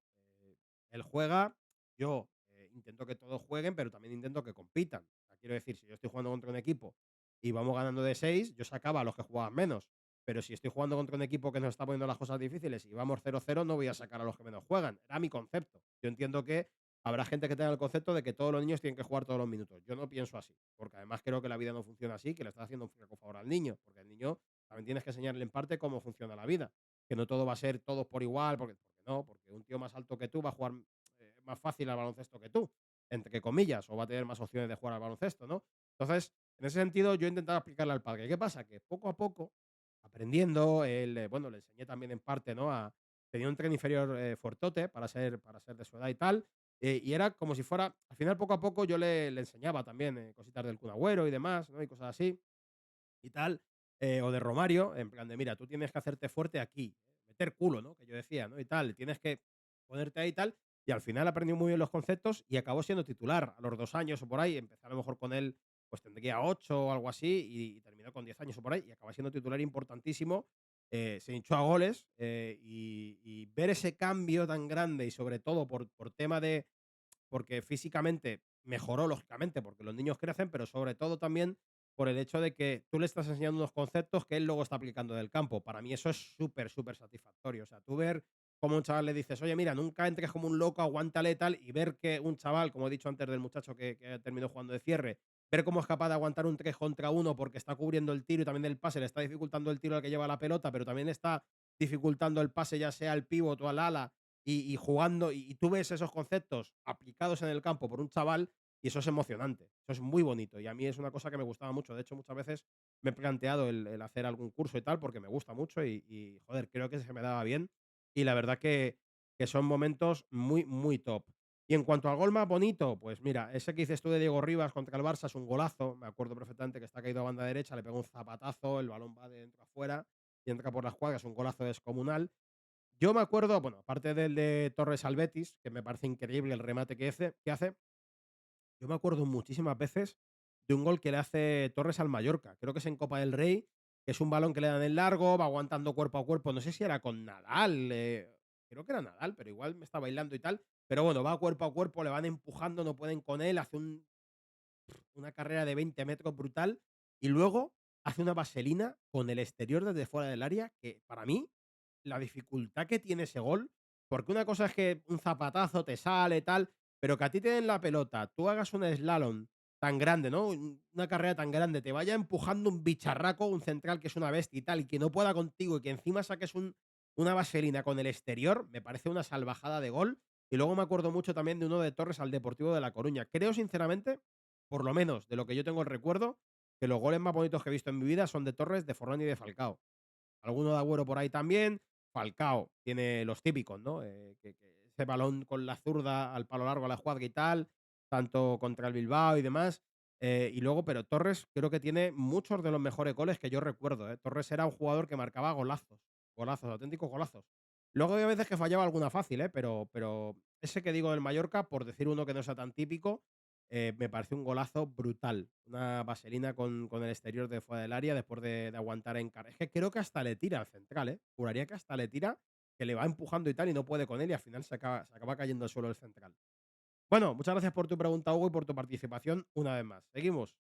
él juega, yo intento que todos jueguen, pero también intento que compitan. O sea, quiero decir, si yo estoy jugando contra un equipo y vamos ganando de 6, yo sacaba a los que jugaban menos. Pero si estoy jugando contra un equipo que nos está poniendo las cosas difíciles y vamos 0-0, no voy a sacar a los que menos juegan. Era mi concepto. Yo entiendo que habrá gente que tenga el concepto de que todos los niños tienen que jugar todos los minutos. Yo no pienso así, porque además creo que la vida no funciona así, que le estás haciendo un flaco favor al niño, porque el niño también tienes que enseñarle en parte cómo funciona la vida, que no todo va a ser todos por igual, porque no, porque un tío más alto que tú va a jugar más fácil al baloncesto que tú, entre comillas, o va a tener más opciones de jugar al baloncesto, ¿no? Entonces, en ese sentido, yo he intentado explicarle al padre. ¿Qué pasa? Que poco a poco, aprendiendo, él, bueno, le enseñé también en parte, ¿no? Tenía un tren inferior fuertote para ser de su edad y tal. Y era como si fuera, al final, poco a poco, yo le enseñaba también cositas del Kun Agüero y demás, ¿no? Y cosas así y tal, o de Romario, en plan de, mira, tú tienes que hacerte fuerte aquí, meter culo, ¿no? Que yo decía, ¿no? Y tal, tienes que ponerte ahí y tal. y al final aprendió muy bien los conceptos y acabó siendo titular a los 2 años o por ahí. Empecé a lo mejor con él, pues tendría 8 o algo así, y terminó con 10 años o por ahí, y acaba siendo titular importantísimo. Se hinchó a goles, y ver ese cambio tan grande y sobre todo por tema de porque físicamente mejoró, lógicamente, porque los niños crecen, pero sobre todo también por el hecho de que tú le estás enseñando unos conceptos que él luego está aplicando en el campo. Para mí eso es súper, súper satisfactorio. O sea, tú ver cómo a un chaval le dices, oye, mira, nunca entres como un loco, aguántale tal, y ver que un chaval, como he dicho antes del muchacho que terminó jugando de cierre, ver cómo es capaz de aguantar un 3 contra uno porque está cubriendo el tiro y también el pase, le está dificultando el tiro al que lleva la pelota, pero también está dificultando el pase ya sea al pívot o al ala y jugando, y tú ves esos conceptos aplicados en el campo por un chaval y eso es emocionante, eso es muy bonito y a mí es una cosa que me gustaba mucho. De hecho, muchas veces me he planteado el hacer algún curso y tal porque me gusta mucho y, joder, creo que se me daba bien y la verdad que son momentos muy, muy top. Y en cuanto al gol más bonito, pues mira, ese que dices tú de Diego Rivas contra el Barça es un golazo. Me acuerdo perfectamente que está caído a banda derecha, le pega un zapatazo, el balón va de dentro a fuera y entra por la escuadra, es un golazo descomunal. Yo me acuerdo, bueno, aparte del de Torres al Betis, que me parece increíble el remate que hace, yo me acuerdo muchísimas veces de un gol que le hace Torres al Mallorca. Creo que es en Copa del Rey, que es un balón que le dan en largo, va aguantando cuerpo a cuerpo. No sé si era con Nadal, creo que era Nadal, pero igual me está bailando y tal. Pero bueno, va cuerpo a cuerpo, le van empujando, no pueden con él, hace una carrera de 20 metros brutal y luego hace una vaselina con el exterior desde fuera del área que para mí la dificultad que tiene ese gol, porque una cosa es que un zapatazo te sale tal, pero que a ti te den la pelota, tú hagas un slalom tan grande, ¿no? Una carrera tan grande, te vaya empujando un bicharraco, un central que es una bestia y tal, y que no pueda contigo y que encima saques una vaselina con el exterior, me parece una salvajada de gol. Y luego me acuerdo mucho también de uno de Torres al Deportivo de La Coruña. Creo sinceramente por lo menos de lo que yo tengo el recuerdo, que los goles más bonitos que he visto en mi vida son de Torres, de Forlán y de Falcao. Alguno de Agüero por ahí también. Falcao tiene los típicos, ¿no? Que ese balón con la zurda al palo largo a la jugadra y tal, tanto contra el Bilbao y demás. Y luego, pero Torres creo que tiene muchos de los mejores goles que yo recuerdo. Torres era un jugador que marcaba golazos, golazos, auténticos golazos. Luego había veces que fallaba alguna fácil, pero ese que digo del Mallorca, por decir uno que no sea tan típico, me parece un golazo brutal. Una vaselina con el exterior de fuera del área después de aguantar en cara. Es que creo que hasta le tira al central, ¿eh? Juraría que hasta le tira, que le va empujando y tal, y no puede con él, y al final se acaba cayendo al suelo el central. Bueno, muchas gracias por tu pregunta, Hugo, y por tu participación una vez más. Seguimos.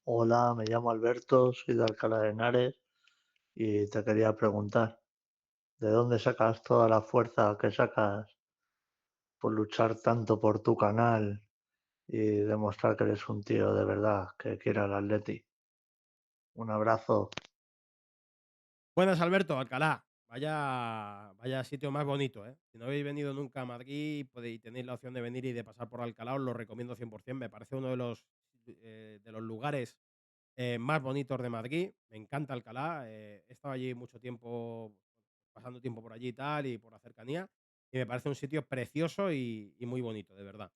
Hola, me llamo Alberto, soy de Alcalá de Henares y te quería preguntar, ¿de dónde sacas toda la fuerza que sacas por luchar tanto por tu canal y demostrar que eres un tío de verdad que quiere al Atleti? Un abrazo. Buenas, Alberto, Alcalá. Vaya sitio más bonito, ¿eh? Si no habéis venido nunca a Madrid y tenéis la opción de venir y de pasar por Alcalá, os lo recomiendo 100%. Me parece uno de los lugares más bonitos de Madrid. Me encanta Alcalá. He estado allí mucho tiempo, pasando tiempo por allí y tal, y por la cercanía. Y me parece un sitio precioso y muy bonito, de verdad.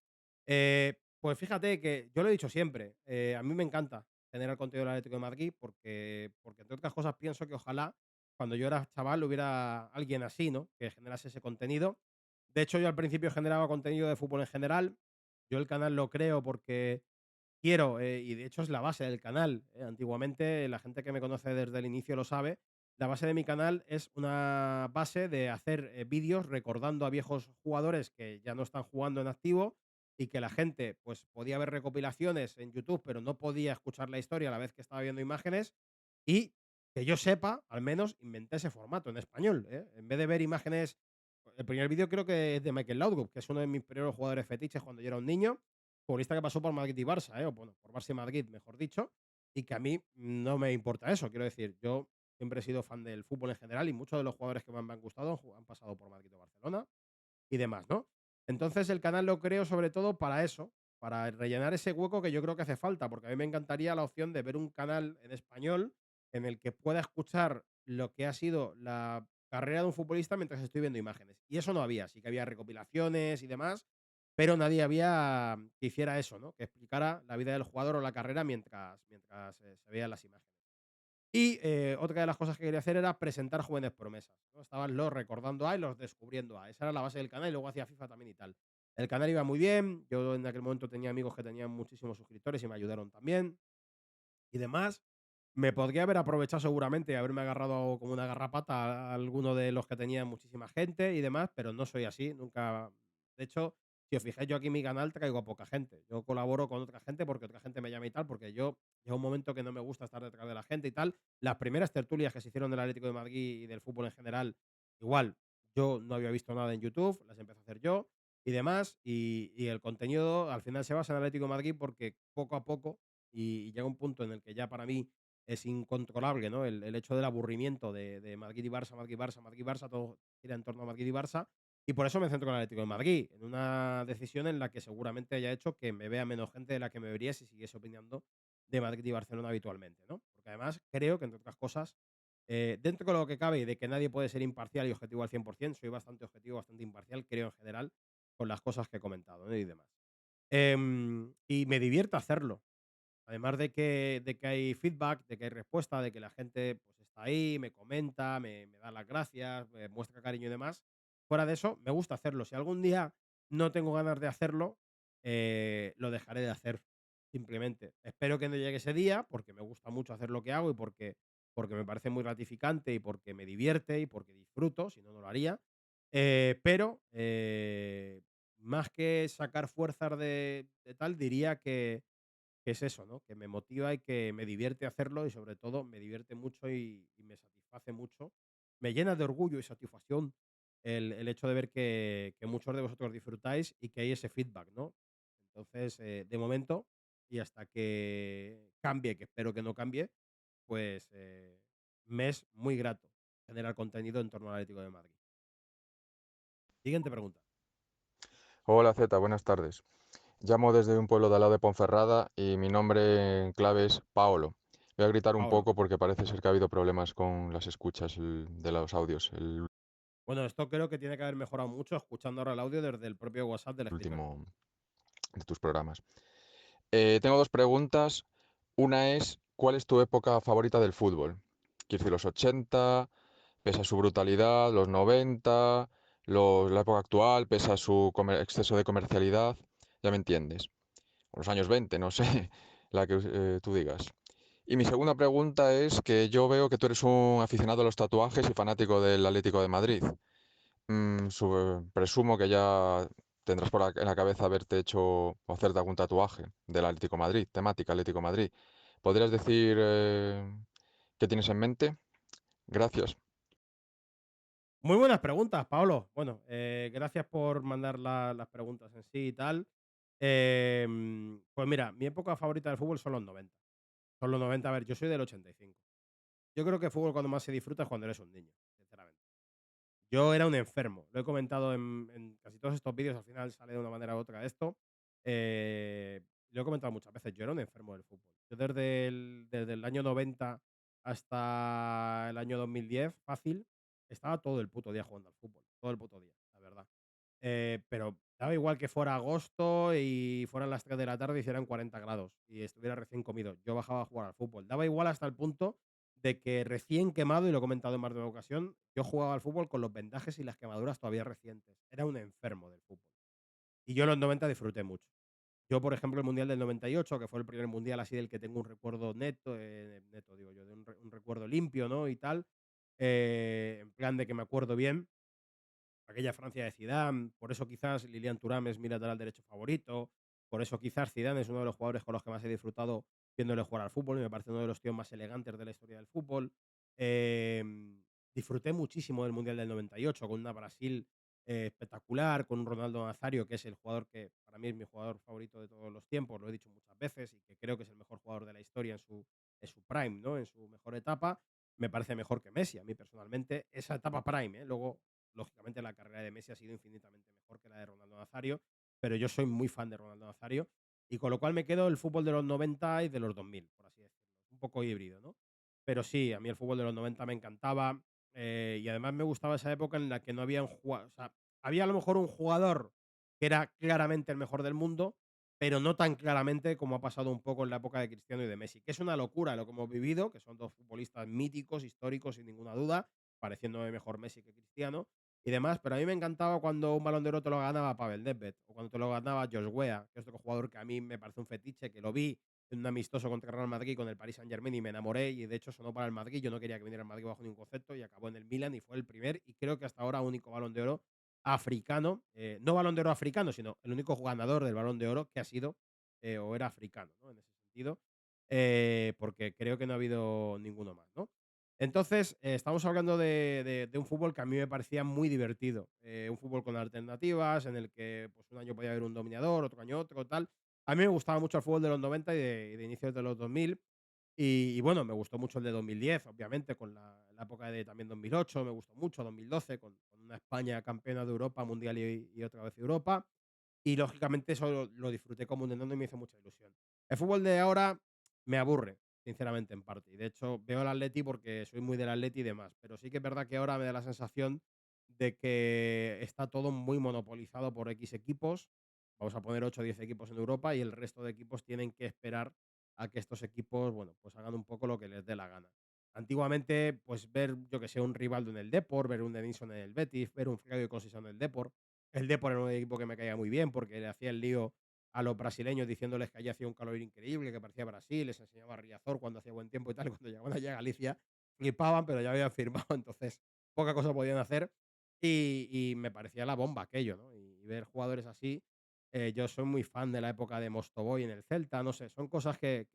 Pues fíjate que yo lo he dicho siempre. A mí me encanta generar contenido del Atlético de Madrid porque, entre otras cosas, pienso que ojalá cuando yo era chaval hubiera alguien así, ¿no? Que generase ese contenido. De hecho, yo al principio generaba contenido de fútbol en general. Yo el canal lo creo porque quiero, y de hecho es la base del canal. Antiguamente, la gente que me conoce desde el inicio lo sabe. La base de mi canal es una base de hacer vídeos recordando a viejos jugadores que ya no están jugando en activo y que la gente pues podía ver recopilaciones en YouTube, pero no podía escuchar la historia a la vez que estaba viendo imágenes. Y que yo sepa, al menos inventé ese formato en español. En vez de ver imágenes, el primer vídeo creo que es de Michael Laudrup, que es uno de mis primeros jugadores fetiches cuando yo era un niño, futbolista que pasó por Madrid y Barça, o bueno, por Barça y Madrid, mejor dicho, y que a mí no me importa eso. Quiero decir, yo siempre he sido fan del fútbol en general y muchos de los jugadores que más me han gustado han pasado por Madrid o Barcelona y demás, ¿no? Entonces el canal lo creo sobre todo para eso, para rellenar ese hueco que yo creo que hace falta, porque a mí me encantaría la opción de ver un canal en español en el que pueda escuchar lo que ha sido la carrera de un futbolista mientras estoy viendo imágenes. Y eso no había, sí que había recopilaciones y demás, pero nadie había que hiciera eso, ¿no? Que explicara la vida del jugador o la carrera mientras se veían las imágenes. Y otra de las cosas que quería hacer era presentar jóvenes promesas, ¿no? Estaban los recordando a y los descubriendo a. Esa era la base del canal y luego hacía FIFA también y tal. El canal iba muy bien, yo en aquel momento tenía amigos que tenían muchísimos suscriptores y me ayudaron también y demás. Me podría haber aprovechado seguramente y haberme agarrado como una garrapata a alguno de los que tenía muchísima gente y demás, pero no soy así, nunca. De hecho, si os fijáis, yo aquí en mi canal traigo a poca gente. Yo colaboro con otra gente porque otra gente me llama y tal, porque yo llega un momento que no me gusta estar detrás de la gente y tal. Las primeras tertulias que se hicieron del Atlético de Madrid y del fútbol en general, igual, yo no había visto nada en YouTube, las empecé a hacer yo y demás. Y el contenido al final se basa en el Atlético de Madrid porque poco a poco y llega un punto en el que ya para mí es incontrolable, ¿no? El hecho del aburrimiento de Madrid y Barça, Madrid y Barça, Madrid y Barça, todo gira en torno a Madrid y Barça. Y por eso me centro en el Atlético de Madrid, en una decisión en la que seguramente haya hecho que me vea menos gente de la que me vería si siguiese opinando de Madrid y Barcelona habitualmente, ¿no? Porque además creo que, entre otras cosas, dentro de lo que cabe y de que nadie puede ser imparcial y objetivo al 100%, soy bastante objetivo, bastante imparcial, creo en general, con las cosas que he comentado, ¿no? Y demás. Y me divierte hacerlo. Además de que hay feedback, de que hay respuesta, de que la gente pues, está ahí, me comenta, me da las gracias, me muestra cariño y demás. Fuera de eso, me gusta hacerlo. Si algún día no tengo ganas de hacerlo, lo dejaré de hacer, simplemente. Espero que no llegue ese día, porque me gusta mucho hacer lo que hago y porque me parece muy gratificante y porque me divierte y porque disfruto, si no, no lo haría. Pero más que sacar fuerzas de tal, diría que es eso, ¿no? Que me motiva y que me divierte hacerlo y sobre todo me divierte mucho y me satisface mucho. Me llena de orgullo y satisfacción el hecho de ver que muchos de vosotros disfrutáis y que hay ese feedback, ¿no? Entonces, de momento, y hasta que cambie, que espero que no cambie, pues me es muy grato generar contenido en torno al Atlético de Madrid. Siguiente pregunta. Hola Z, buenas tardes. Llamo desde un pueblo de al lado de Ponferrada y mi nombre en clave es Paolo. Voy a gritar un Paolo. poco porque parece ser que ha habido problemas con las escuchas de los audios, el Bueno, esto creo que tiene que haber mejorado mucho escuchando ahora el audio desde el propio WhatsApp del speaker. último de tus programas. Tengo dos preguntas. Una es, ¿cuál es tu época favorita del fútbol? Quiero decir, los 80, pese a su brutalidad, los 90, la época actual, pese a su exceso de comercialidad, ya me entiendes. O los años 20, no sé, la que tú digas. Y mi segunda pregunta es que yo veo que tú eres un aficionado a los tatuajes y fanático del Atlético de Madrid. Presumo que ya tendrás en la cabeza haberte hecho o hacerte algún tatuaje del Atlético de Madrid, temática Atlético de Madrid. ¿Podrías decir qué tienes en mente? Gracias. Muy buenas preguntas, Pablo. Bueno, gracias por mandar las preguntas en sí y tal. Pues mira, mi época favorita del fútbol son los 90. Son los 90, a ver, yo soy del 85. Yo creo que el fútbol cuando más se disfruta es cuando eres un niño, sinceramente. Yo era un enfermo. Lo he comentado en casi todos estos vídeos, al final sale de una manera u otra esto. Lo he comentado muchas veces, yo era un enfermo del fútbol. Yo desde el año 90 hasta el año 2010, fácil, estaba todo el puto día jugando al fútbol. Todo el puto día, la verdad. Pero daba igual que fuera agosto y fueran las 3 de la tarde y hicieran 40 grados y estuviera recién comido. Yo bajaba a jugar al fútbol. Daba igual hasta el punto de que recién quemado, y lo he comentado en más de una ocasión, yo jugaba al fútbol con los vendajes y las quemaduras todavía recientes. Era un enfermo del fútbol. Y yo en los 90 disfruté mucho. Yo, por ejemplo, el Mundial del 98, que fue el primer Mundial así del que tengo un recuerdo neto digo yo, de un recuerdo limpio, ¿no? Y tal, en plan de que me acuerdo bien, aquella Francia de Zidane, por eso quizás Lilian Thuram es mi lateral derecho favorito, por eso quizás Zidane es uno de los jugadores con los que más he disfrutado viéndole jugar al fútbol y me parece uno de los tíos más elegantes de la historia del fútbol. Disfruté muchísimo del Mundial del 98 con una Brasil espectacular, con un Ronaldo Nazario, que es el jugador que para mí es mi jugador favorito de todos los tiempos, lo he dicho muchas veces, y que creo que es el mejor jugador de la historia en su prime, ¿no? En su mejor etapa. Me parece mejor que Messi, a mí personalmente, esa etapa prime, ¿eh? Luego lógicamente la carrera de Messi ha sido infinitamente mejor que la de Ronaldo Nazario, pero yo soy muy fan de Ronaldo Nazario y con lo cual me quedo el fútbol de los 90 y de los 2000, por así decirlo. Un poco híbrido, ¿no? Pero sí, a mí el fútbol de los 90 me encantaba y además me gustaba esa época en la que no había un jugador, o sea, había a lo mejor un jugador que era claramente el mejor del mundo, pero no tan claramente como ha pasado un poco en la época de Cristiano y de Messi, que es una locura lo que hemos vivido, que son dos futbolistas míticos, históricos, sin ninguna duda, pareciéndome mejor Messi que Cristiano y demás, pero a mí me encantaba cuando un Balón de Oro te lo ganaba Pavel Nedved o cuando te lo ganaba Josh Weah, que es otro jugador que a mí me parece un fetiche, que lo vi en un amistoso contra el Real Madrid con el Paris Saint-Germain y me enamoré y de hecho sonó para el Madrid, yo no quería que viniera el Madrid bajo ningún concepto y acabó en el Milan y fue el primer y creo que hasta ahora único Balón de Oro africano, no Balón de Oro africano, sino el único ganador del Balón de Oro que ha sido o era africano, ¿no? En ese sentido, porque creo que no ha habido ninguno más, ¿no? Entonces, estamos hablando de un fútbol que a mí me parecía muy divertido, un fútbol con alternativas, en el que pues, un año podía haber un dominador, otro año otro, tal. A mí me gustaba mucho el fútbol de los 90 y de inicios de los 2000. Y bueno, me gustó mucho el de 2010, obviamente, con la época de también 2008, me gustó mucho 2012, con una España campeona de Europa, Mundial y otra vez Europa. Y lógicamente eso lo disfruté como un enano y me hizo mucha ilusión. El fútbol de ahora me aburre, sinceramente, en parte. Y de hecho, veo el Atleti porque soy muy del Atleti y demás. Pero sí que es verdad que ahora me da la sensación de que está todo muy monopolizado por X equipos. Vamos a poner 8 o 10 equipos en Europa y el resto de equipos tienen que esperar a que estos equipos, bueno, pues hagan un poco lo que les dé la gana. Antiguamente, pues ver, yo que sé, un Rivaldo en el Depor, ver un Denison en el Betis, ver un Flavio Conceição en el Depor. El Depor era un equipo que me caía muy bien porque le hacía el lío a los brasileños diciéndoles que allí hacía un calor increíble, que parecía Brasil, les enseñaba a Riazor cuando hacía buen tiempo y tal, y cuando llegaban allá a Galicia flipaban, pero ya habían firmado, entonces poca cosa podían hacer y me parecía la bomba aquello, ¿no? Y ver jugadores así, yo soy muy fan de la época de Mostovoy en el Celta, no sé, son cosas que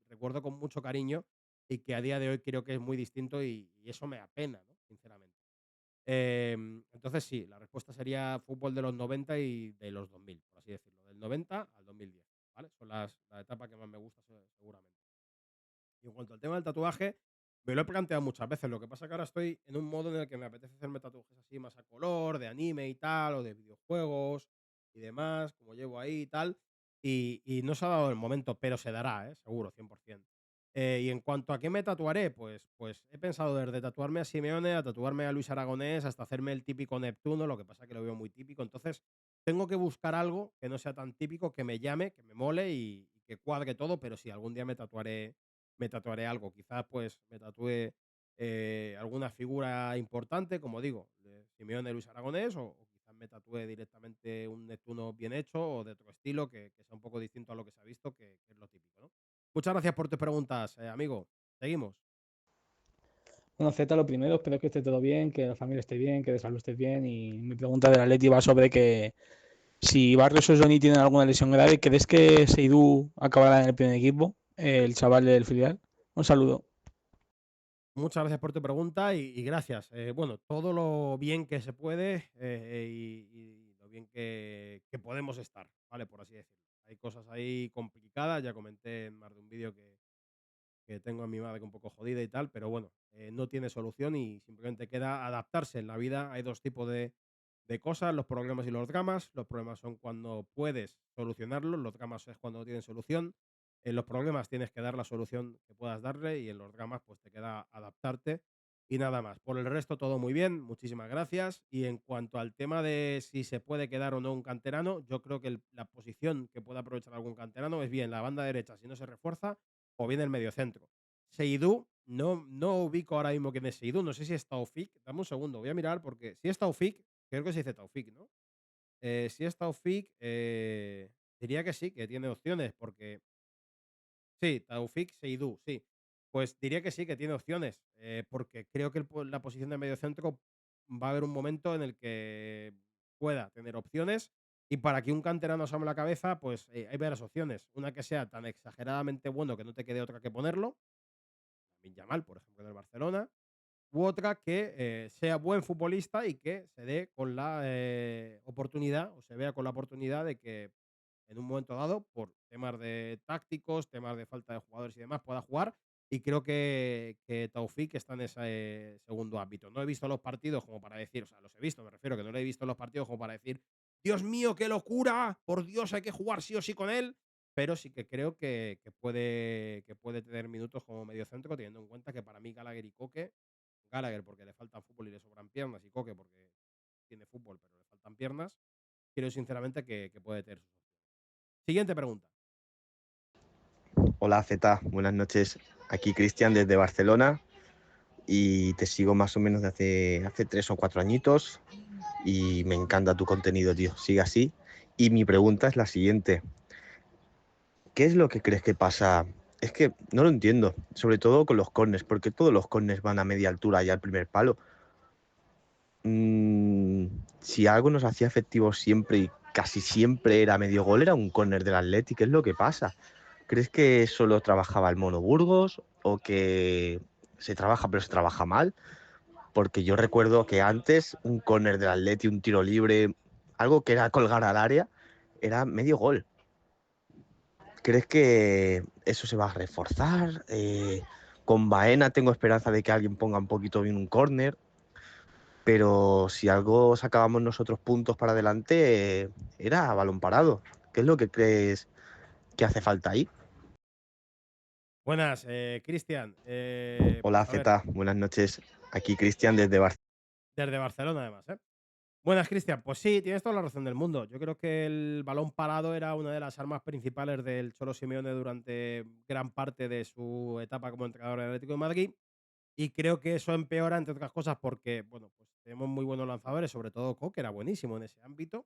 recuerdo con mucho cariño y que a día de hoy creo que es muy distinto y eso me apena, ¿no? Sinceramente. Entonces sí, la respuesta sería fútbol de los 90 y de los 2000, por así decirlo, del 90 al 2010, ¿vale? Son la etapa que más me gusta seguramente. Y en cuanto al tema del tatuaje, me lo he planteado muchas veces. Lo que pasa es que ahora estoy en un modo en el que me apetece hacerme tatuajes así más a color, de anime y tal, o de videojuegos y demás, como llevo ahí y tal. Y no se ha dado el momento, pero se dará, seguro, 100%. Y en cuanto a qué me tatuaré, pues he pensado desde tatuarme a Simeone, a tatuarme a Luis Aragonés, hasta hacerme el típico Neptuno, lo que pasa es que lo veo muy típico. Entonces, tengo que buscar algo que no sea tan típico, que me llame, que me mole y que cuadre todo, pero sí, algún día me tatuaré algo. Quizás pues me tatúe alguna figura importante, como digo, de Simeone Luis Aragonés, o quizás me tatúe directamente un Neptuno bien hecho o de otro estilo que sea un poco distinto a lo que se ha visto, que es lo típico, ¿no? Muchas gracias por tus preguntas, amigo. Seguimos. Bueno, Z, lo primero, espero que esté todo bien, que la familia esté bien, que de salud estés bien. Y mi pregunta del Atleti va sobre que si Barrios o Johnny tienen alguna lesión grave, ¿crees que Seydou acabará en el primer equipo, el chaval del filial? Un saludo. Muchas gracias por tu pregunta y gracias. Bueno, todo lo bien que se puede y lo bien que podemos estar, ¿vale? Por así decirlo. Hay cosas ahí complicadas, ya comenté en más de un vídeo que tengo a mi madre un poco jodida y tal, pero bueno, no tiene solución y simplemente queda adaptarse. En la vida hay dos tipos de cosas, los problemas y los dramas. Los problemas son cuando puedes solucionarlos, los dramas es cuando no tienen solución. En los problemas tienes que dar la solución que puedas darle y en los dramas pues te queda adaptarte y nada más. Por el resto todo muy bien, muchísimas gracias. Y en cuanto al tema de si se puede quedar o no un canterano, yo creo que la posición que puede aprovechar algún canterano es bien la banda derecha si no se refuerza o bien el mediocentro. Seidú, no ubico ahora mismo quién es Seidú, no sé si es Taufik, dame un segundo, voy a mirar porque si es Taufik, creo que se dice Taufik, ¿no? Si es Taufik, diría que sí, que tiene opciones, porque sí, Taufik Seidú, sí. Pues diría que sí, que tiene opciones, porque creo que la posición de mediocentro va a haber un momento en el que pueda tener opciones y para que un canterano asome la cabeza, pues hay varias opciones. Una que sea tan exageradamente bueno que no te quede otra que ponerlo, Lamine Yamal, por ejemplo, en el Barcelona, u otra que sea buen futbolista y que se dé con la oportunidad o se vea con la oportunidad de que en un momento dado, por temas de tácticos, temas de falta de jugadores y demás, pueda jugar. Y creo que Taufik está en ese segundo ámbito. No he visto los partidos como para decir, o sea, los he visto, me refiero, que no lo he visto en los partidos como para decir, Dios mío, qué locura, por Dios, hay que jugar sí o sí con él. Pero sí que creo que puede tener minutos como mediocentro, teniendo en cuenta que para mí Gallagher y Coque, Gallagher porque le falta fútbol y le sobran piernas, y Coque porque tiene fútbol pero le faltan piernas, creo sinceramente que puede tener sus opciones. Siguiente pregunta. Hola Z, buenas noches. Aquí Cristian desde Barcelona y te sigo más o menos de hace 3 o 4 añitos y me encanta tu contenido, tío. Sigue así. Y mi pregunta es la siguiente. ¿Qué es lo que crees que pasa? Es que no lo entiendo, sobre todo con los corners, porque todos los corners van a media altura ya al primer palo. Si algo nos hacía efectivo siempre y casi siempre era medio gol, era un córner del Atleti. ¿Qué es lo que pasa? ¿Crees que solo trabajaba el Mono Burgos o que se trabaja pero se trabaja mal? Porque yo recuerdo que antes un córner del Atleti, un tiro libre, algo que era colgar al área, era medio gol. ¿Crees que eso se va a reforzar? Con Baena tengo esperanza de que alguien ponga un poquito bien un córner, pero si algo sacábamos nosotros puntos para adelante, era balón parado. ¿Qué es lo que crees que hace falta ahí? Buenas, Cristian. Hola Pues a ver, Z, buenas noches. Aquí Cristian desde Barcelona. desde Barcelona además, ¿eh? Buenas, Cristian. Pues sí, tienes toda la razón del mundo. Yo creo que el balón parado era una de las armas principales del Cholo Simeone durante gran parte de su etapa como entrenador del Atlético de Madrid. Y creo que eso empeora, entre otras cosas, porque, bueno, pues tenemos muy buenos lanzadores, sobre todo Coque era buenísimo en ese ámbito.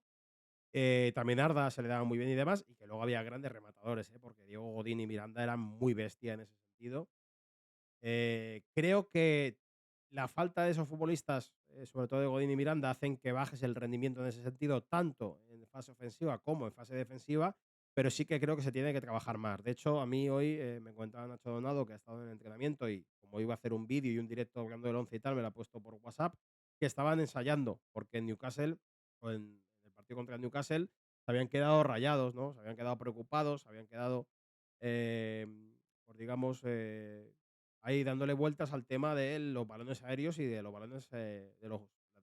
También Arda se le daba muy bien y demás, y que luego había grandes rematadores, porque Diego Godín y Miranda eran muy bestia en ese sentido. Creo que la falta de esos futbolistas, sobre todo de Godín y Miranda, hacen que bajes el rendimiento en ese sentido, tanto en fase ofensiva como en fase defensiva, pero sí que creo que se tiene que trabajar más. De hecho, a mí hoy me comentaba Nacho Donado, que ha estado en el entrenamiento y como iba a hacer un vídeo y un directo hablando del 11 y tal, me lo ha puesto por WhatsApp, que estaban ensayando, porque en Newcastle, o en el partido contra el Newcastle, se habían quedado rayados, ¿no? Se habían quedado preocupados, se habían quedado, eh, pues digamos, ahí dándole vueltas al tema de los balones aéreos y de los balones de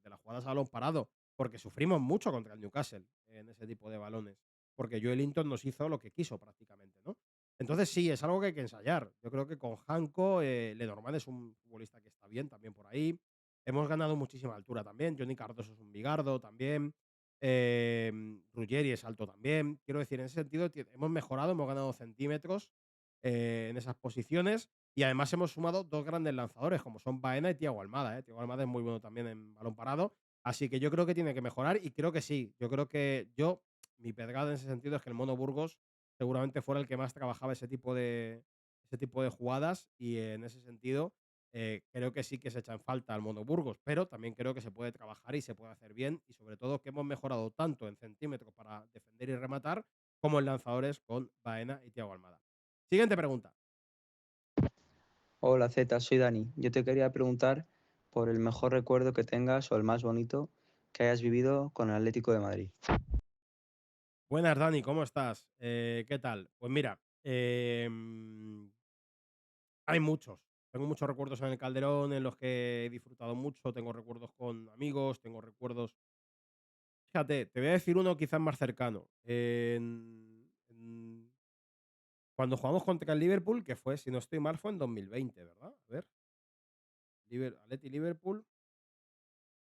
las jugadas a balón parado, porque sufrimos mucho contra el Newcastle en ese tipo de balones, porque Joe Linton nos hizo lo que quiso prácticamente, ¿no? Entonces sí, es algo que hay que ensayar. Yo creo que con Janko, Lenormand es un futbolista que está bien también por ahí. Hemos ganado muchísima altura también. Johnny Cardoso es un bigardo también. Ruggeri es alto también. Quiero decir, en ese sentido hemos mejorado, hemos ganado centímetros en esas posiciones y además hemos sumado dos grandes lanzadores, como son Baena y Thiago Almada. Thiago Almada es muy bueno también en balón parado. Así que yo creo que tiene que mejorar y creo que sí. Yo creo que mi pedrada en ese sentido es que el Mono Burgos seguramente fuera el que más trabajaba ese tipo de jugadas y en ese sentido creo que sí que se echa en falta al Mono Burgos, pero también creo que se puede trabajar y se puede hacer bien y sobre todo que hemos mejorado tanto en centímetros para defender y rematar como en lanzadores con Baena y Thiago Almada. Siguiente pregunta. Hola Z, soy Dani. Yo te quería preguntar por el mejor recuerdo que tengas o el más bonito que hayas vivido con el Atlético de Madrid. Buenas, Dani, ¿cómo estás? ¿Qué tal? Pues mira, hay muchos. Tengo muchos recuerdos en el Calderón en los que he disfrutado mucho. Tengo recuerdos con amigos, tengo recuerdos. Fíjate, te voy a decir uno quizás más cercano. Cuando jugamos contra el Liverpool, que fue, si no estoy mal, fue en 2020, ¿verdad? A ver, Atleti Liverpool.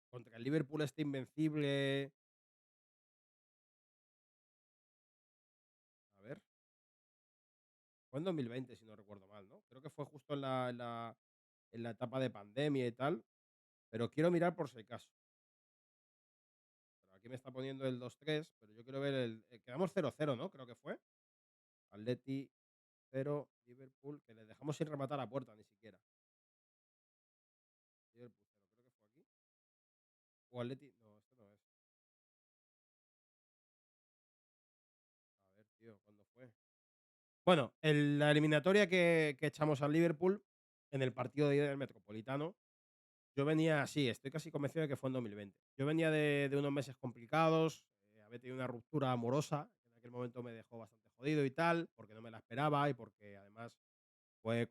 Contra el Liverpool este invencible. A ver, fue en 2020, si no recuerdo mal, ¿no? Creo que fue justo en la etapa de pandemia y tal. Pero quiero mirar por si acaso. Pero aquí me está poniendo el 2-3, pero yo quiero ver quedamos 0-0, ¿no? Creo que fue. Atleti 0, Liverpool, que le dejamos sin rematar a puerta ni siquiera. Liverpool 0, creo que fue aquí. O Atleti. No, esto no es. A ver, tío, ¿cuándo fue? Bueno, la eliminatoria que echamos al Liverpool en el partido de ida del Metropolitano, yo venía así, estoy casi convencido de que fue en 2020. Yo venía de unos meses complicados, había tenido una ruptura amorosa, que en aquel momento me dejó bastante jodido y tal, porque no me la esperaba y porque además fue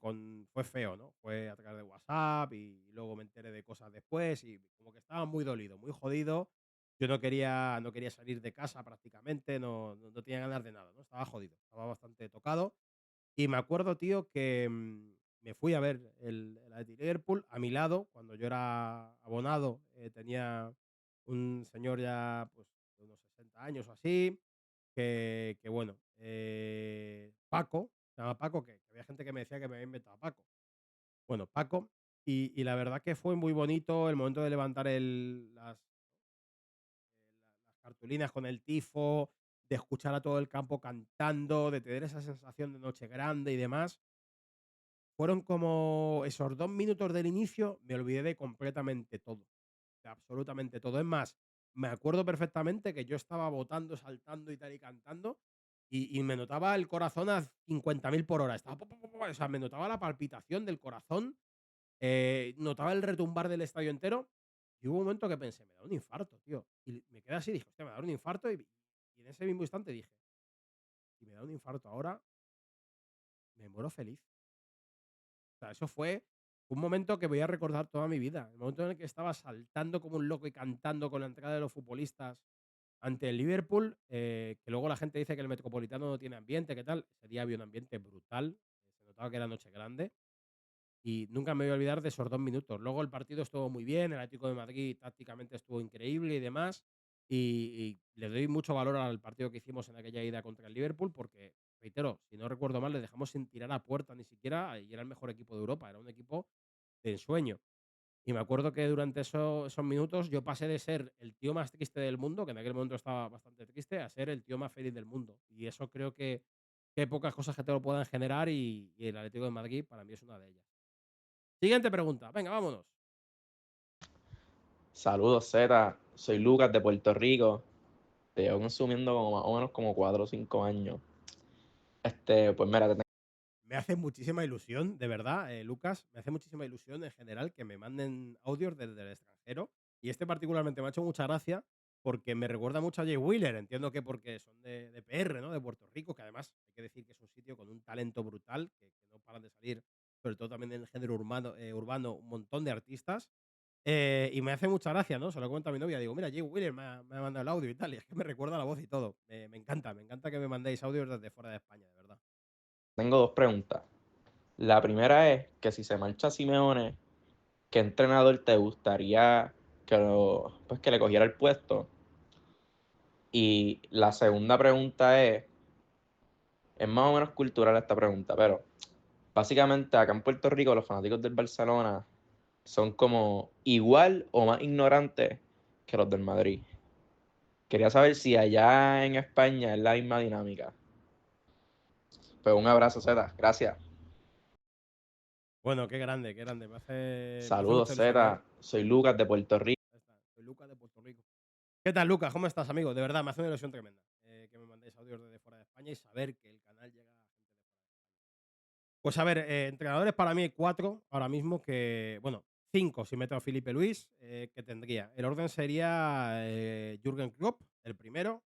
feo, ¿no? Fue a través de WhatsApp y luego me enteré de cosas después y como que estaba muy dolido, muy jodido. Yo no quería salir de casa prácticamente, no tenía ganas de nada, ¿no? Estaba jodido, estaba bastante tocado. Y me acuerdo, tío, que me fui a ver el Athletic Liverpool a mi lado, cuando yo era abonado, tenía un señor ya pues de unos 60 años o así, que bueno, Paco, se llama Paco, que había gente que me decía que me había inventado a Paco. Bueno, Paco, y la verdad que fue muy bonito el momento de levantar las cartulinas con el tifo, de escuchar a todo el campo cantando, de tener esa sensación de noche grande y demás. Fueron como esos 2 minutos del inicio, me olvidé de completamente todo, de absolutamente todo. Es más, me acuerdo perfectamente que yo estaba botando, saltando y tal y cantando, y me notaba el corazón a 50.000 por hora. Estaba, o sea, me notaba la palpitación del corazón, notaba el retumbar del estadio entero, y hubo un momento que pensé: "Me da un infarto, tío". Y me quedé así, dije: "Hostia, me da un infarto", y en ese mismo instante dije: "Si me da un infarto ahora, me muero feliz". O sea, eso fue un momento que voy a recordar toda mi vida. El momento en el que estaba saltando como un loco y cantando con la entrada de los futbolistas ante el Liverpool, que luego la gente dice que el Metropolitano no tiene ambiente, ¿qué tal? Ese día había un ambiente brutal, se notaba que era noche grande, y nunca me voy a olvidar de esos 2 minutos. Luego el partido estuvo muy bien, el Atlético de Madrid tácticamente estuvo increíble y demás, y le doy mucho valor al partido que hicimos en aquella ida contra el Liverpool porque, reitero, si no recuerdo mal, le dejamos sin tirar a puerta ni siquiera y era el mejor equipo de Europa, era un equipo de ensueño. Y me acuerdo que durante esos minutos yo pasé de ser el tío más triste del mundo, que en aquel momento estaba bastante triste, a ser el tío más feliz del mundo. Y eso creo que hay pocas cosas que te lo puedan generar y el Atlético de Madrid para mí es una de ellas. Siguiente pregunta. Venga, vámonos. Saludos, Z. Soy Lucas de Puerto Rico. Te llevo consumiendo como más o menos como 4 o 5 años. Pues mira, Me hace muchísima ilusión, de verdad, Lucas, me hace muchísima ilusión en general que me manden audios desde el extranjero. Y este particularmente me ha hecho mucha gracia porque me recuerda mucho a Jay Wheeler. Entiendo que porque son de PR, ¿no? De Puerto Rico, que además hay que decir que es un sitio con un talento brutal, que no paran de salir, sobre todo también en el género urbano, un montón de artistas. Y me hace mucha gracia, ¿no? Se lo cuento a mi novia, digo: "Mira, Jay Wheeler me ha mandado el audio y tal", y es que me recuerda la voz y todo. Me encanta que me mandéis audios desde fuera de España, de verdad. tengo 2 preguntas. La primera es que si se marcha Simeone, ¿qué entrenador te gustaría pues que le cogiera el puesto? Y la segunda pregunta es más o menos cultural esta pregunta, pero básicamente acá en Puerto Rico los fanáticos del Barcelona son como igual o más ignorantes que los del Madrid. Quería saber si allá en España es la misma dinámica. Pues un abrazo, Zeta. Gracias. Bueno, qué grande, qué grande. Me hace Saludos, mucha ilusión, ¿eh? Zeta. Soy Lucas de Puerto Rico. Ahí está, soy Lucas de Puerto Rico. ¿Qué tal, Lucas? ¿Cómo estás, amigo? De verdad, me hace una ilusión tremenda que me mandéis audios desde fuera de España y saber que el canal llega a gente de fuera de España. Pues a ver, entrenadores para mí hay 4 ahora mismo que, bueno, 5 si meto a Felipe Luis, que tendría. El orden sería Jürgen Klopp, el primero,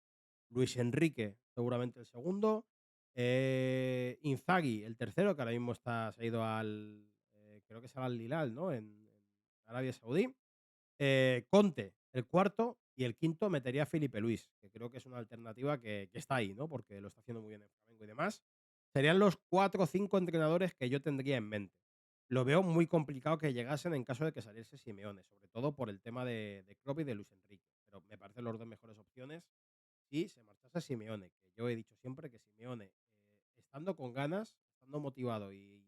Luis Enrique, seguramente el segundo, Inzaghi, el tercero, que ahora mismo se ha ido creo que se va al Hilal, ¿no? En Arabia Saudí. Conte, el cuarto, y el quinto metería a Felipe Luis, que creo que es una alternativa que está ahí, ¿no? Porque lo está haciendo muy bien en Flamengo y demás. Serían los 4 o 5 entrenadores que yo tendría en mente. Lo veo muy complicado que llegasen en caso de que saliese Simeone, sobre todo por el tema de Klopp y de Luis Enrique. Pero me parecen los 2 mejores opciones si se marchase Simeone, que yo he dicho siempre que Simeone, estando con ganas, estando motivado y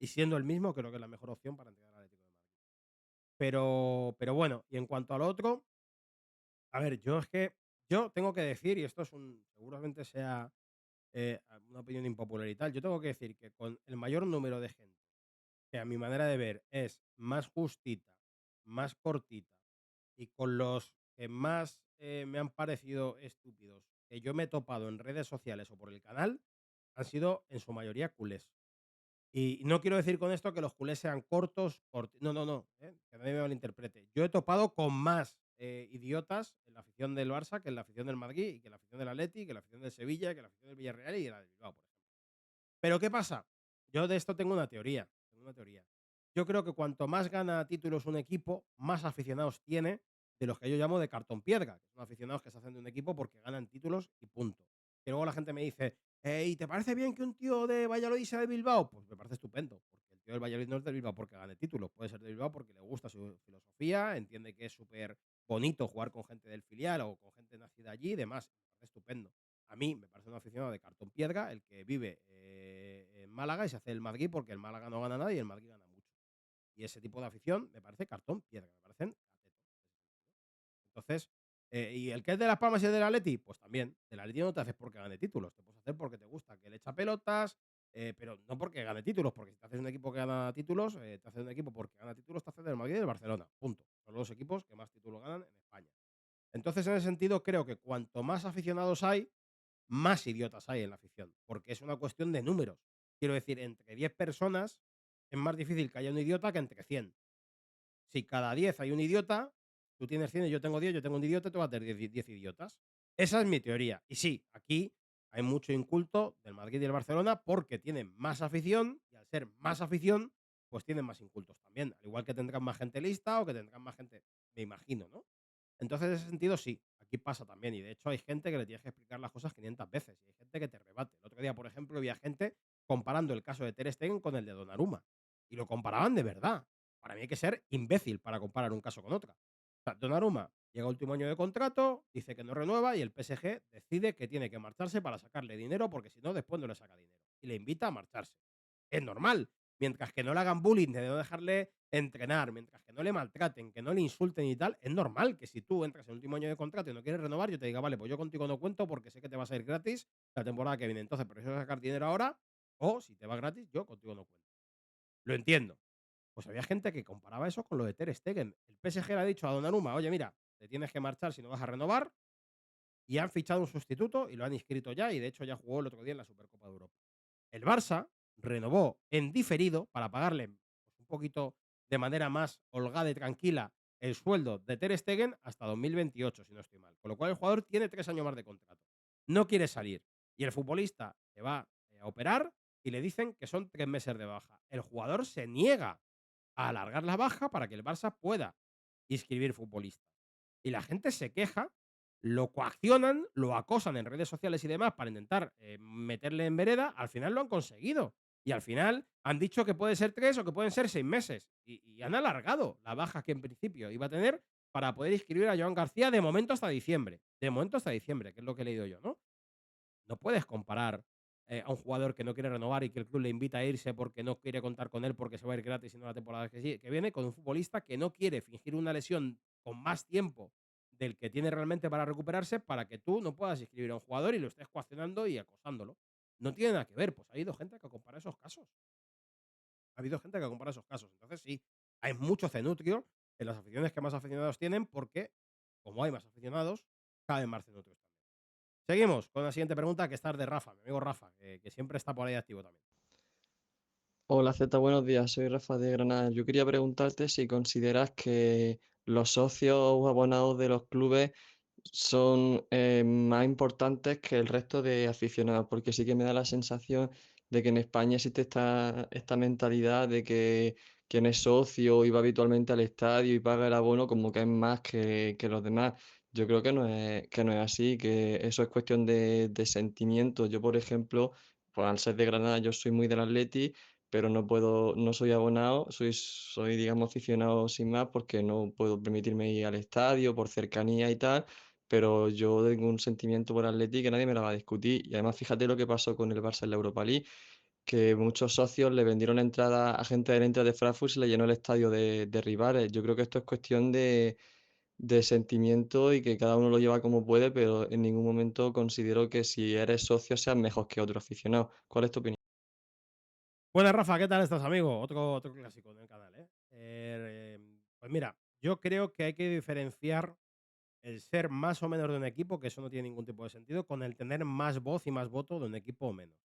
siendo el mismo, creo que es la mejor opción para entrenar al Atlético de Madrid. Pero bueno, y en cuanto al otro, a ver, yo tengo que decir, y esto seguramente sea una opinión impopular y tal, yo tengo que decir que con el mayor número de gente, que a mi manera de ver es más justita, más cortita, y con los que más me han parecido estúpidos, que yo me he topado en redes sociales o por el canal, han sido en su mayoría culés. Y no quiero decir con esto que los culés sean no, no, no, que nadie me malinterprete. Yo he topado con más idiotas en la afición del Barça que en la afición del Madrid, y que en la afición del Atleti, que en la afición del Sevilla, que en la afición del Villarreal y de la del Bilbao, por ejemplo. Pero ¿qué pasa? Yo de esto tengo una teoría. Yo creo que cuanto más gana títulos un equipo, más aficionados tiene de los que yo llamo de cartón piedra, que son aficionados que se hacen de un equipo porque ganan títulos y punto. Que luego la gente me dice: ¿y te parece bien que un tío de Valladolid sea de Bilbao? Pues me parece estupendo, porque el tío del Valladolid no es de Bilbao porque gane títulos, puede ser de Bilbao porque le gusta su filosofía, entiende que es súper bonito jugar con gente del filial o con gente nacida allí y demás. Me parece estupendo. a mí me parece un aficionado de cartón piedra el que vive en Málaga y se hace el Madrid porque el Málaga no gana nada y el Madrid gana mucho. Y ese tipo de afición me parece cartón piedra, me parecen catetos. Entonces, ¿y el que es de Las Palmas y el del Atleti? Pues también, del Atleti no te haces porque gane títulos, te puedes hacer porque te gusta que le echa pelotas, pero no porque gane títulos, porque si te haces un equipo que gana títulos, te haces un equipo porque gana títulos, te haces del Madrid y del Barcelona, punto. Son los equipos que más títulos ganan en España. Entonces, en ese sentido, creo que cuanto más aficionados hay, más idiotas hay en la afición, porque es una cuestión de números. Quiero decir, entre 10 personas es más difícil que haya un idiota que entre 100. Si cada 10 hay un idiota, tú tienes 100 y yo tengo 10, yo tengo un idiota, tú vas a tener 10 idiotas. Esa es mi teoría. Y sí, aquí hay mucho inculto del Madrid y del Barcelona porque tienen más afición y al ser más afición, pues tienen más incultos también. Al igual que tendrán más gente lista o que tendrán más gente, me imagino, ¿no? Entonces, en ese sentido, sí, aquí pasa también. Y de hecho, hay gente que le tienes que explicar las cosas 500 veces. Y hay gente que te rebate. El otro día, por ejemplo, había gente comparando el caso de Ter Stegen con el de Donnarumma. Y lo comparaban de verdad. Para mí hay que ser imbécil para comparar un caso con otro. O sea, Donnarumma llega al último año de contrato, dice que no renueva y el PSG decide que tiene que marcharse para sacarle dinero porque si no, después no le saca dinero. Y le invita a marcharse. Es normal. Mientras que no le hagan bullying de no dejarle entrenar, mientras que no le maltraten, que no le insulten y tal, es normal que si tú entras en el último año de contrato y no quieres renovar, yo te diga, vale, pues yo contigo no cuento porque sé que te vas a ir gratis la temporada que viene. Entonces, prefiero sacar dinero ahora o si te va gratis, yo contigo no cuento. Lo entiendo. Pues había gente que comparaba eso con lo de Ter Stegen. El PSG le ha dicho a Donnarumma, oye, mira, te tienes que marchar si no vas a renovar, y han fichado un sustituto y lo han inscrito ya, y de hecho ya jugó el otro día en la Supercopa de Europa. El Barça renovó en diferido para pagarle pues, un poquito de manera más holgada y tranquila el sueldo de Ter Stegen hasta 2028, si no estoy mal. Con lo cual el jugador tiene 3 años más de contrato. No quiere salir. Y el futbolista se va a operar y le dicen que son 3 meses de baja. El jugador se niega a alargar la baja para que el Barça pueda inscribir futbolistas. Y la gente se queja, lo coaccionan, lo acosan en redes sociales y demás para intentar meterle en vereda. Al final lo han conseguido. Y al final han dicho que puede ser 3 o que pueden ser 6 meses. Y han alargado la baja que en principio iba a tener para poder inscribir a Joan García de momento hasta diciembre. De momento hasta diciembre, que es lo que he leído yo, ¿no? No puedes comparar a un jugador que no quiere renovar y que el club le invita a irse porque no quiere contar con él porque se va a ir gratis y no la temporada que viene, con un futbolista que no quiere fingir una lesión con más tiempo del que tiene realmente para recuperarse para que tú no puedas inscribir a un jugador y lo estés coaccionando y acosándolo. No tiene nada que ver. Pues ha habido gente que compara esos casos. Ha habido gente que compara esos casos. Entonces, sí, hay mucho cenutrio en las aficiones que más aficionados tienen porque, como hay más aficionados, caben más cenutrios también. Seguimos con la siguiente pregunta, que está de Rafa, mi amigo Rafa, que siempre está por ahí activo también. Hola Z, buenos días, soy Rafa de Granada. Yo quería preguntarte si consideras que los socios o abonados de los clubes son más importantes que el resto de aficionados, porque sí que me da la sensación de que en España existe esta mentalidad de que quien es socio y va habitualmente al estadio y paga el abono como que es más que los demás. Yo creo que no es así, que eso es cuestión de sentimientos. Yo, por ejemplo, pues al ser de Granada, yo soy muy del Atleti, pero no soy abonado, soy digamos aficionado sin más porque no puedo permitirme ir al estadio por cercanía y tal, pero yo tengo un sentimiento por Atleti que nadie me la va a discutir. Y además fíjate lo que pasó con el Barça en la Europa League, que muchos socios le vendieron entrada a gente del Eintracht de Frankfurt y se le llenó el estadio de rivales. Yo creo que esto es cuestión de sentimiento y que cada uno lo lleva como puede, pero en ningún momento considero que si eres socio seas mejor que otro aficionado. ¿Cuál es tu opinión? Buenas, Rafa, ¿qué tal estás, amigo? Otro clásico del canal, ¿eh? Pues mira, yo creo que hay que diferenciar el ser más o menos de un equipo, que eso no tiene ningún tipo de sentido, con el tener más voz y más voto de un equipo o menos.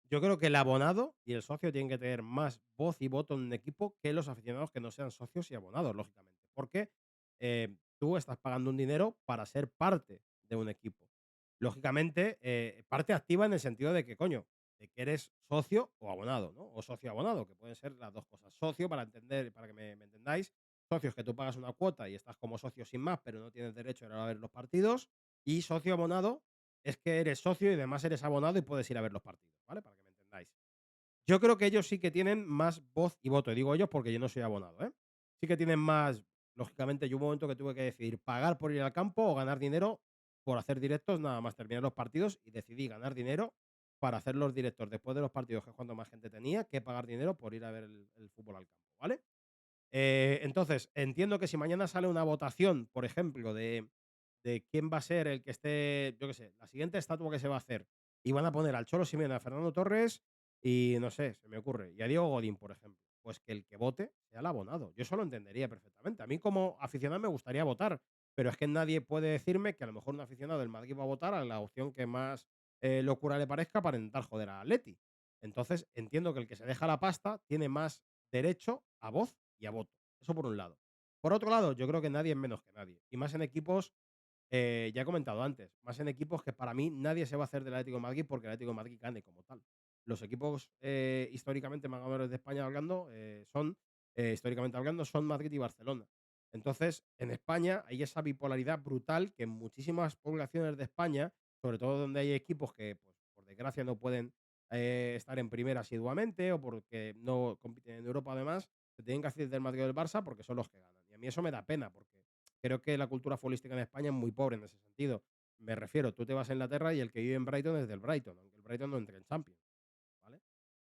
Yo creo que el abonado y el socio tienen que tener más voz y voto en un equipo que los aficionados que no sean socios y abonados, lógicamente. Porque tú estás pagando un dinero para ser parte de un equipo. Lógicamente, parte activa en el sentido de que, coño, de que eres socio o abonado, ¿no? O socio abonado, que pueden ser las dos cosas. Socio, para entender, para que me entendáis, socios que tú pagas una cuota y estás como socio sin más, pero no tienes derecho a ir a ver los partidos. Y socio abonado es que eres socio y además eres abonado y puedes ir a ver los partidos, ¿vale? Para que me entendáis. Yo creo que ellos sí que tienen más voz y voto. Y digo ellos porque yo no soy abonado, ¿eh? Sí que tienen más. Lógicamente, yo hubo un momento que tuve que decidir pagar por ir al campo o ganar dinero por hacer directos nada más terminar los partidos y decidí ganar dinero para hacer los directos después de los partidos, que es cuando más gente tenía, que pagar dinero por ir a ver el fútbol al campo, ¿vale? Entonces, entiendo que si mañana sale una votación, por ejemplo, de quién va a ser el que esté, yo qué sé, la siguiente estatua que se va a hacer, y van a poner al Cholo Simeone, a Fernando Torres y no sé, se me ocurre, y a Diego Godín, por ejemplo, pues que el que vote sea el abonado. Yo eso lo entendería perfectamente. A mí como aficionado me gustaría votar, pero es que nadie puede decirme que a lo mejor un aficionado del Madrid va a votar a la opción que más locura le parezca para intentar joder a Atleti. Entonces, entiendo que el que se deja la pasta tiene más derecho a voz y a voto. Eso por un lado. Por otro lado, yo creo que nadie es menos que nadie. Y más en equipos, ya he comentado antes, más en equipos que para mí nadie se va a hacer del Atlético de Madrid porque el Atlético de Madrid gane como tal. Los equipos históricamente más ganadores de España hablando históricamente hablando, son Madrid y Barcelona. Entonces, en España hay esa bipolaridad brutal que en muchísimas poblaciones de España, sobre todo donde hay equipos que, pues, por desgracia, no pueden estar en primera asiduamente o porque no compiten en Europa además, se tienen que hacer del Madrid o del Barça porque son los que ganan. Y a mí eso me da pena porque creo que la cultura futbolística en España es muy pobre en ese sentido. Me refiero, tú te vas a Inglaterra y el que vive en Brighton es del Brighton, aunque el Brighton no entre en Champions, ¿vale?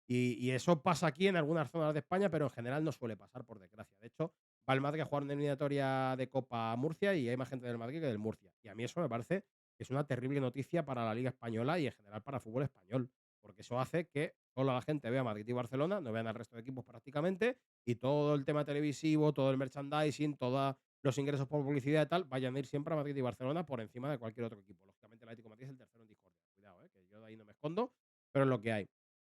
Y eso pasa aquí en algunas zonas de España, pero en general no suele pasar, por desgracia. De hecho, va el Madrid a jugar una eliminatoria de Copa a Murcia y hay más gente del Madrid que del Murcia. Y a mí eso me parece que es una terrible noticia para la Liga Española y en general para el fútbol español, porque eso hace que toda la gente vea Madrid y Barcelona, no vean al resto de equipos prácticamente, y todo el tema televisivo, todo el merchandising, todos los ingresos por publicidad y tal, vayan a ir siempre a Madrid y Barcelona por encima de cualquier otro equipo. Lógicamente, el Atlético de Madrid es el tercero en discordia. Cuidado, que yo de ahí no me escondo, pero es lo que hay.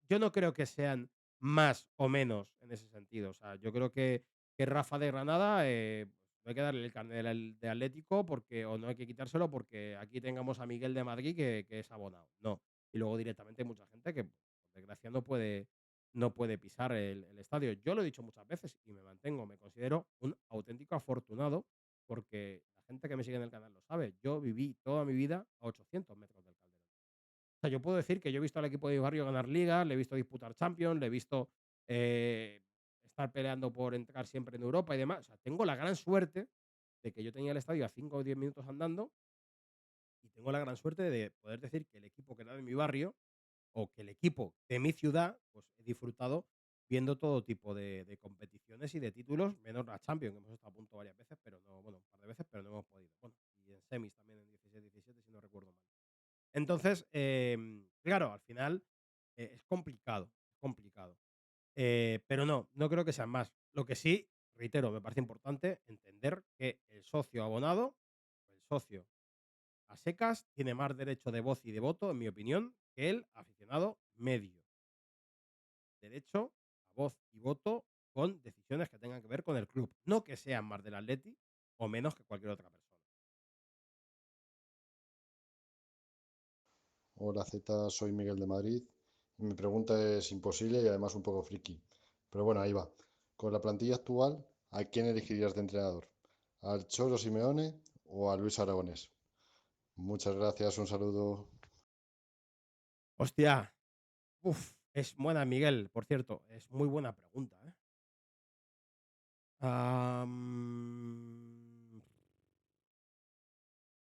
Yo no creo que sean más o menos en ese sentido. O sea, yo creo que Rafa de Granada, no hay que darle el carnet de Atlético porque, o no hay que quitárselo porque aquí tengamos a Miguel de Madrid que es abonado. No. Y luego directamente hay mucha gente que, por desgracia, no puede pisar el estadio. Yo lo he dicho muchas veces y me mantengo, me considero un auténtico afortunado porque la gente que me sigue en el canal lo sabe. Yo viví toda mi vida a 800 metros del Calderón. O sea, yo puedo decir que yo he visto al equipo de mi barrio ganar ligas, le he visto disputar Champions, le he visto eh, estar peleando por entrar siempre en Europa y demás. O sea, tengo la gran suerte de que yo tenía el estadio a 5 o 10 minutos andando y tengo la gran suerte de poder decir que el equipo que era de mi barrio o que el equipo de mi ciudad, pues he disfrutado viendo todo tipo de competiciones y de títulos, menos la Champions, que hemos estado a punto varias veces, pero no, bueno, un par de veces, pero no hemos podido. Bueno, y en semis también en 16-17, si no recuerdo mal. Entonces, claro, al final es complicado, es complicado. Pero no creo que sean más. Lo que sí, reitero, me parece importante entender que el socio abonado, el socio a secas, tiene más derecho de voz y de voto, en mi opinión, que el aficionado medio. Derecho a voz y voto con decisiones que tengan que ver con el club. No que sean más del Atleti o menos que cualquier otra persona. Hola Z, soy Miguel de Madrid. Y mi pregunta es imposible y además un poco friki. Pero bueno, ahí va. Con la plantilla actual, ¿a quién elegirías de entrenador? ¿Al Cholo Simeone o a Luis Aragonés? Muchas gracias, un saludo. Hostia, es buena, Miguel, por cierto, es muy buena pregunta, ¿eh?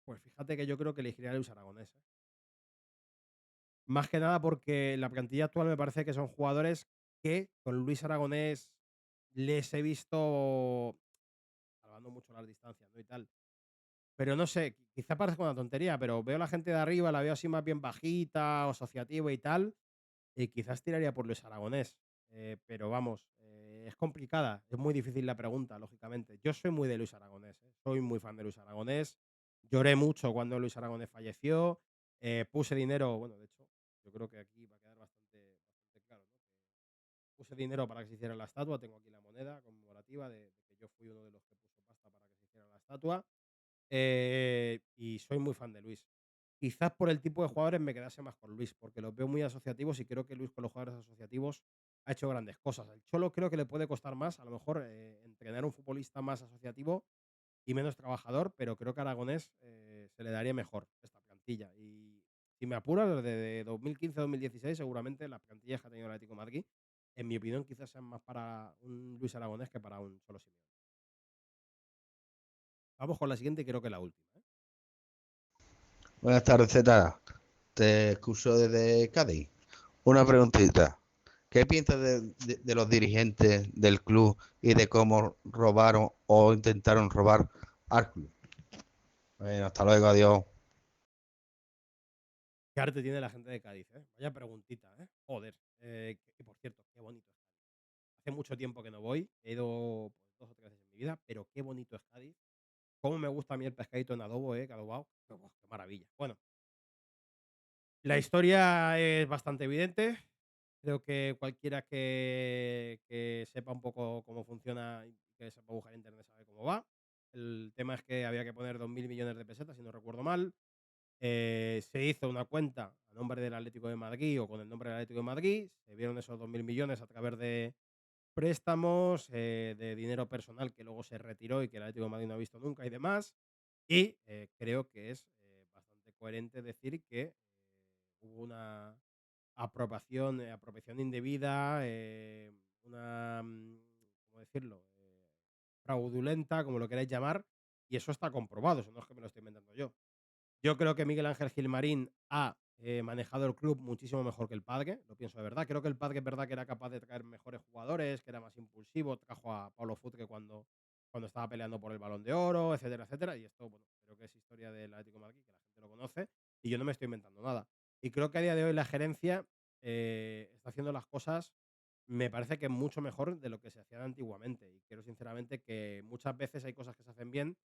Pues fíjate que yo creo que elegiría a Luis Aragonés, ¿eh? Más que nada porque la plantilla actual me parece que son jugadores que con Luis Aragonés les he visto salvando mucho las distancias, ¿no? Y tal. Pero no sé, quizá parezca una tontería, pero veo a la gente de arriba, la veo así más bien bajita, asociativa y tal, y quizás tiraría por Luis Aragonés. Pero vamos, es complicada, es muy difícil la pregunta, lógicamente. Yo soy muy de Luis Aragonés, soy muy fan de Luis Aragonés. Lloré mucho cuando Luis Aragonés falleció. Puse dinero, bueno, de hecho, yo creo que aquí va a quedar bastante claro, ¿no? Que puse dinero para que se hiciera la estatua. Tengo aquí la moneda conmemorativa de que yo fui uno de los que puso pasta para que se hiciera la estatua. Y soy muy fan de Luis. Quizás por el tipo de jugadores me quedase más con Luis, porque los veo muy asociativos y creo que Luis con los jugadores asociativos ha hecho grandes cosas. El Cholo creo que le puede costar más, a lo mejor, entrenar un futbolista más asociativo y menos trabajador, pero creo que a Aragonés se le daría mejor esta plantilla. Y si me apuras, desde 2015-2016, seguramente las plantillas que ha tenido el Atlético de Madrid, en mi opinión, quizás sean más para un Luis Aragonés que para un Cholo Simeone. Vamos con la siguiente y creo que la última, ¿eh? Buenas tardes, Z. Te escucho desde Cádiz. Una preguntita. ¿Qué piensas de los dirigentes del club y de cómo robaron o intentaron robar al club? Bueno, hasta luego, adiós. Qué arte tiene la gente de Cádiz, ¿eh? Vaya preguntita, ¿eh? Joder. Y por cierto, qué bonito es Cádiz. Hace mucho tiempo que no voy. He ido pues, 2 o 3 veces en mi vida, pero qué bonito es Cádiz. Cómo me gusta a mí el pescadito en adobo, que adobado. Qué maravilla. Bueno, la historia es bastante evidente. Creo que cualquiera que sepa un poco cómo funciona y que sepa buscar en internet sabe cómo va. El tema es que había que poner 2.000 millones de pesetas, si no recuerdo mal. Se hizo una cuenta a nombre del Atlético de Madrid o con el nombre del Atlético de Madrid. Se vieron esos 2.000 millones a través de préstamos, de dinero personal que luego se retiró y que el Atlético de Madrid no ha visto nunca y demás. Y creo que es bastante coherente decir que hubo una apropiación indebida, una, ¿cómo decirlo? Fraudulenta, como lo queráis llamar, y eso está comprobado, eso no es que me lo estoy inventando yo. Yo creo que Miguel Ángel Gilmarín ha manejado el club muchísimo mejor que el padre, lo pienso de verdad. Creo que el padre es verdad que era capaz de traer mejores jugadores, que era más impulsivo, trajo a Pablo Futre cuando estaba peleando por el Balón de Oro, etcétera, etcétera. Y esto, bueno, creo que es historia del Atlético de Madrid, que la gente lo conoce, y yo no me estoy inventando nada. Y creo que a día de hoy la gerencia está haciendo las cosas, me parece que mucho mejor de lo que se hacía antiguamente. Y creo sinceramente que muchas veces hay cosas que se hacen bien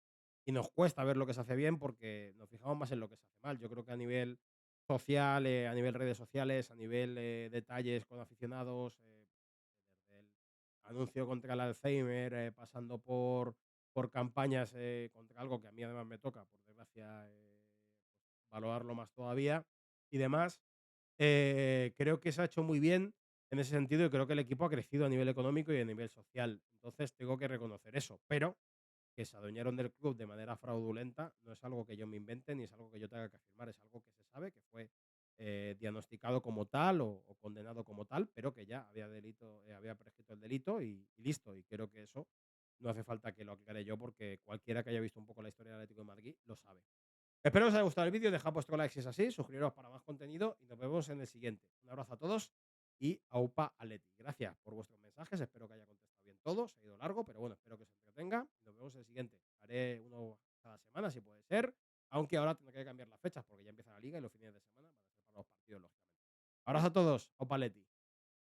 y nos cuesta ver lo que se hace bien porque nos fijamos más en lo que se hace mal. Yo creo que a nivel social, a nivel redes sociales, a nivel detalles con aficionados, desde el anuncio contra el Alzheimer, pasando por campañas contra algo que a mí además me toca, por desgracia, valorarlo más todavía y demás. Creo que se ha hecho muy bien en ese sentido y creo que el equipo ha crecido a nivel económico y a nivel social. Entonces tengo que reconocer eso, pero que se adueñaron del club de manera fraudulenta no es algo que yo me invente ni es algo que yo tenga que afirmar, es algo que se sabe que fue diagnosticado como tal o condenado como tal, pero que ya había delito, había prescrito el delito y listo. Y creo que eso no hace falta que lo aclare yo porque cualquiera que haya visto un poco la historia del Atlético de Madrid lo sabe. Espero que os haya gustado el vídeo, dejad vuestro like si es así, suscribiros para más contenido y nos vemos en el siguiente. Un abrazo a todos y aupa Atleti. Gracias por vuestros mensajes, espero que haya contestado bien todos, ha ido largo, pero bueno, espero que os entretenga y nos vemos en el siguiente. Haré uno cada semana si puede ser, aunque ahora tendré que cambiar las fechas porque ya empieza la liga y los fines de semana van a ser para los partidos, lógicamente. Abrazo a todos, aupa Atleti.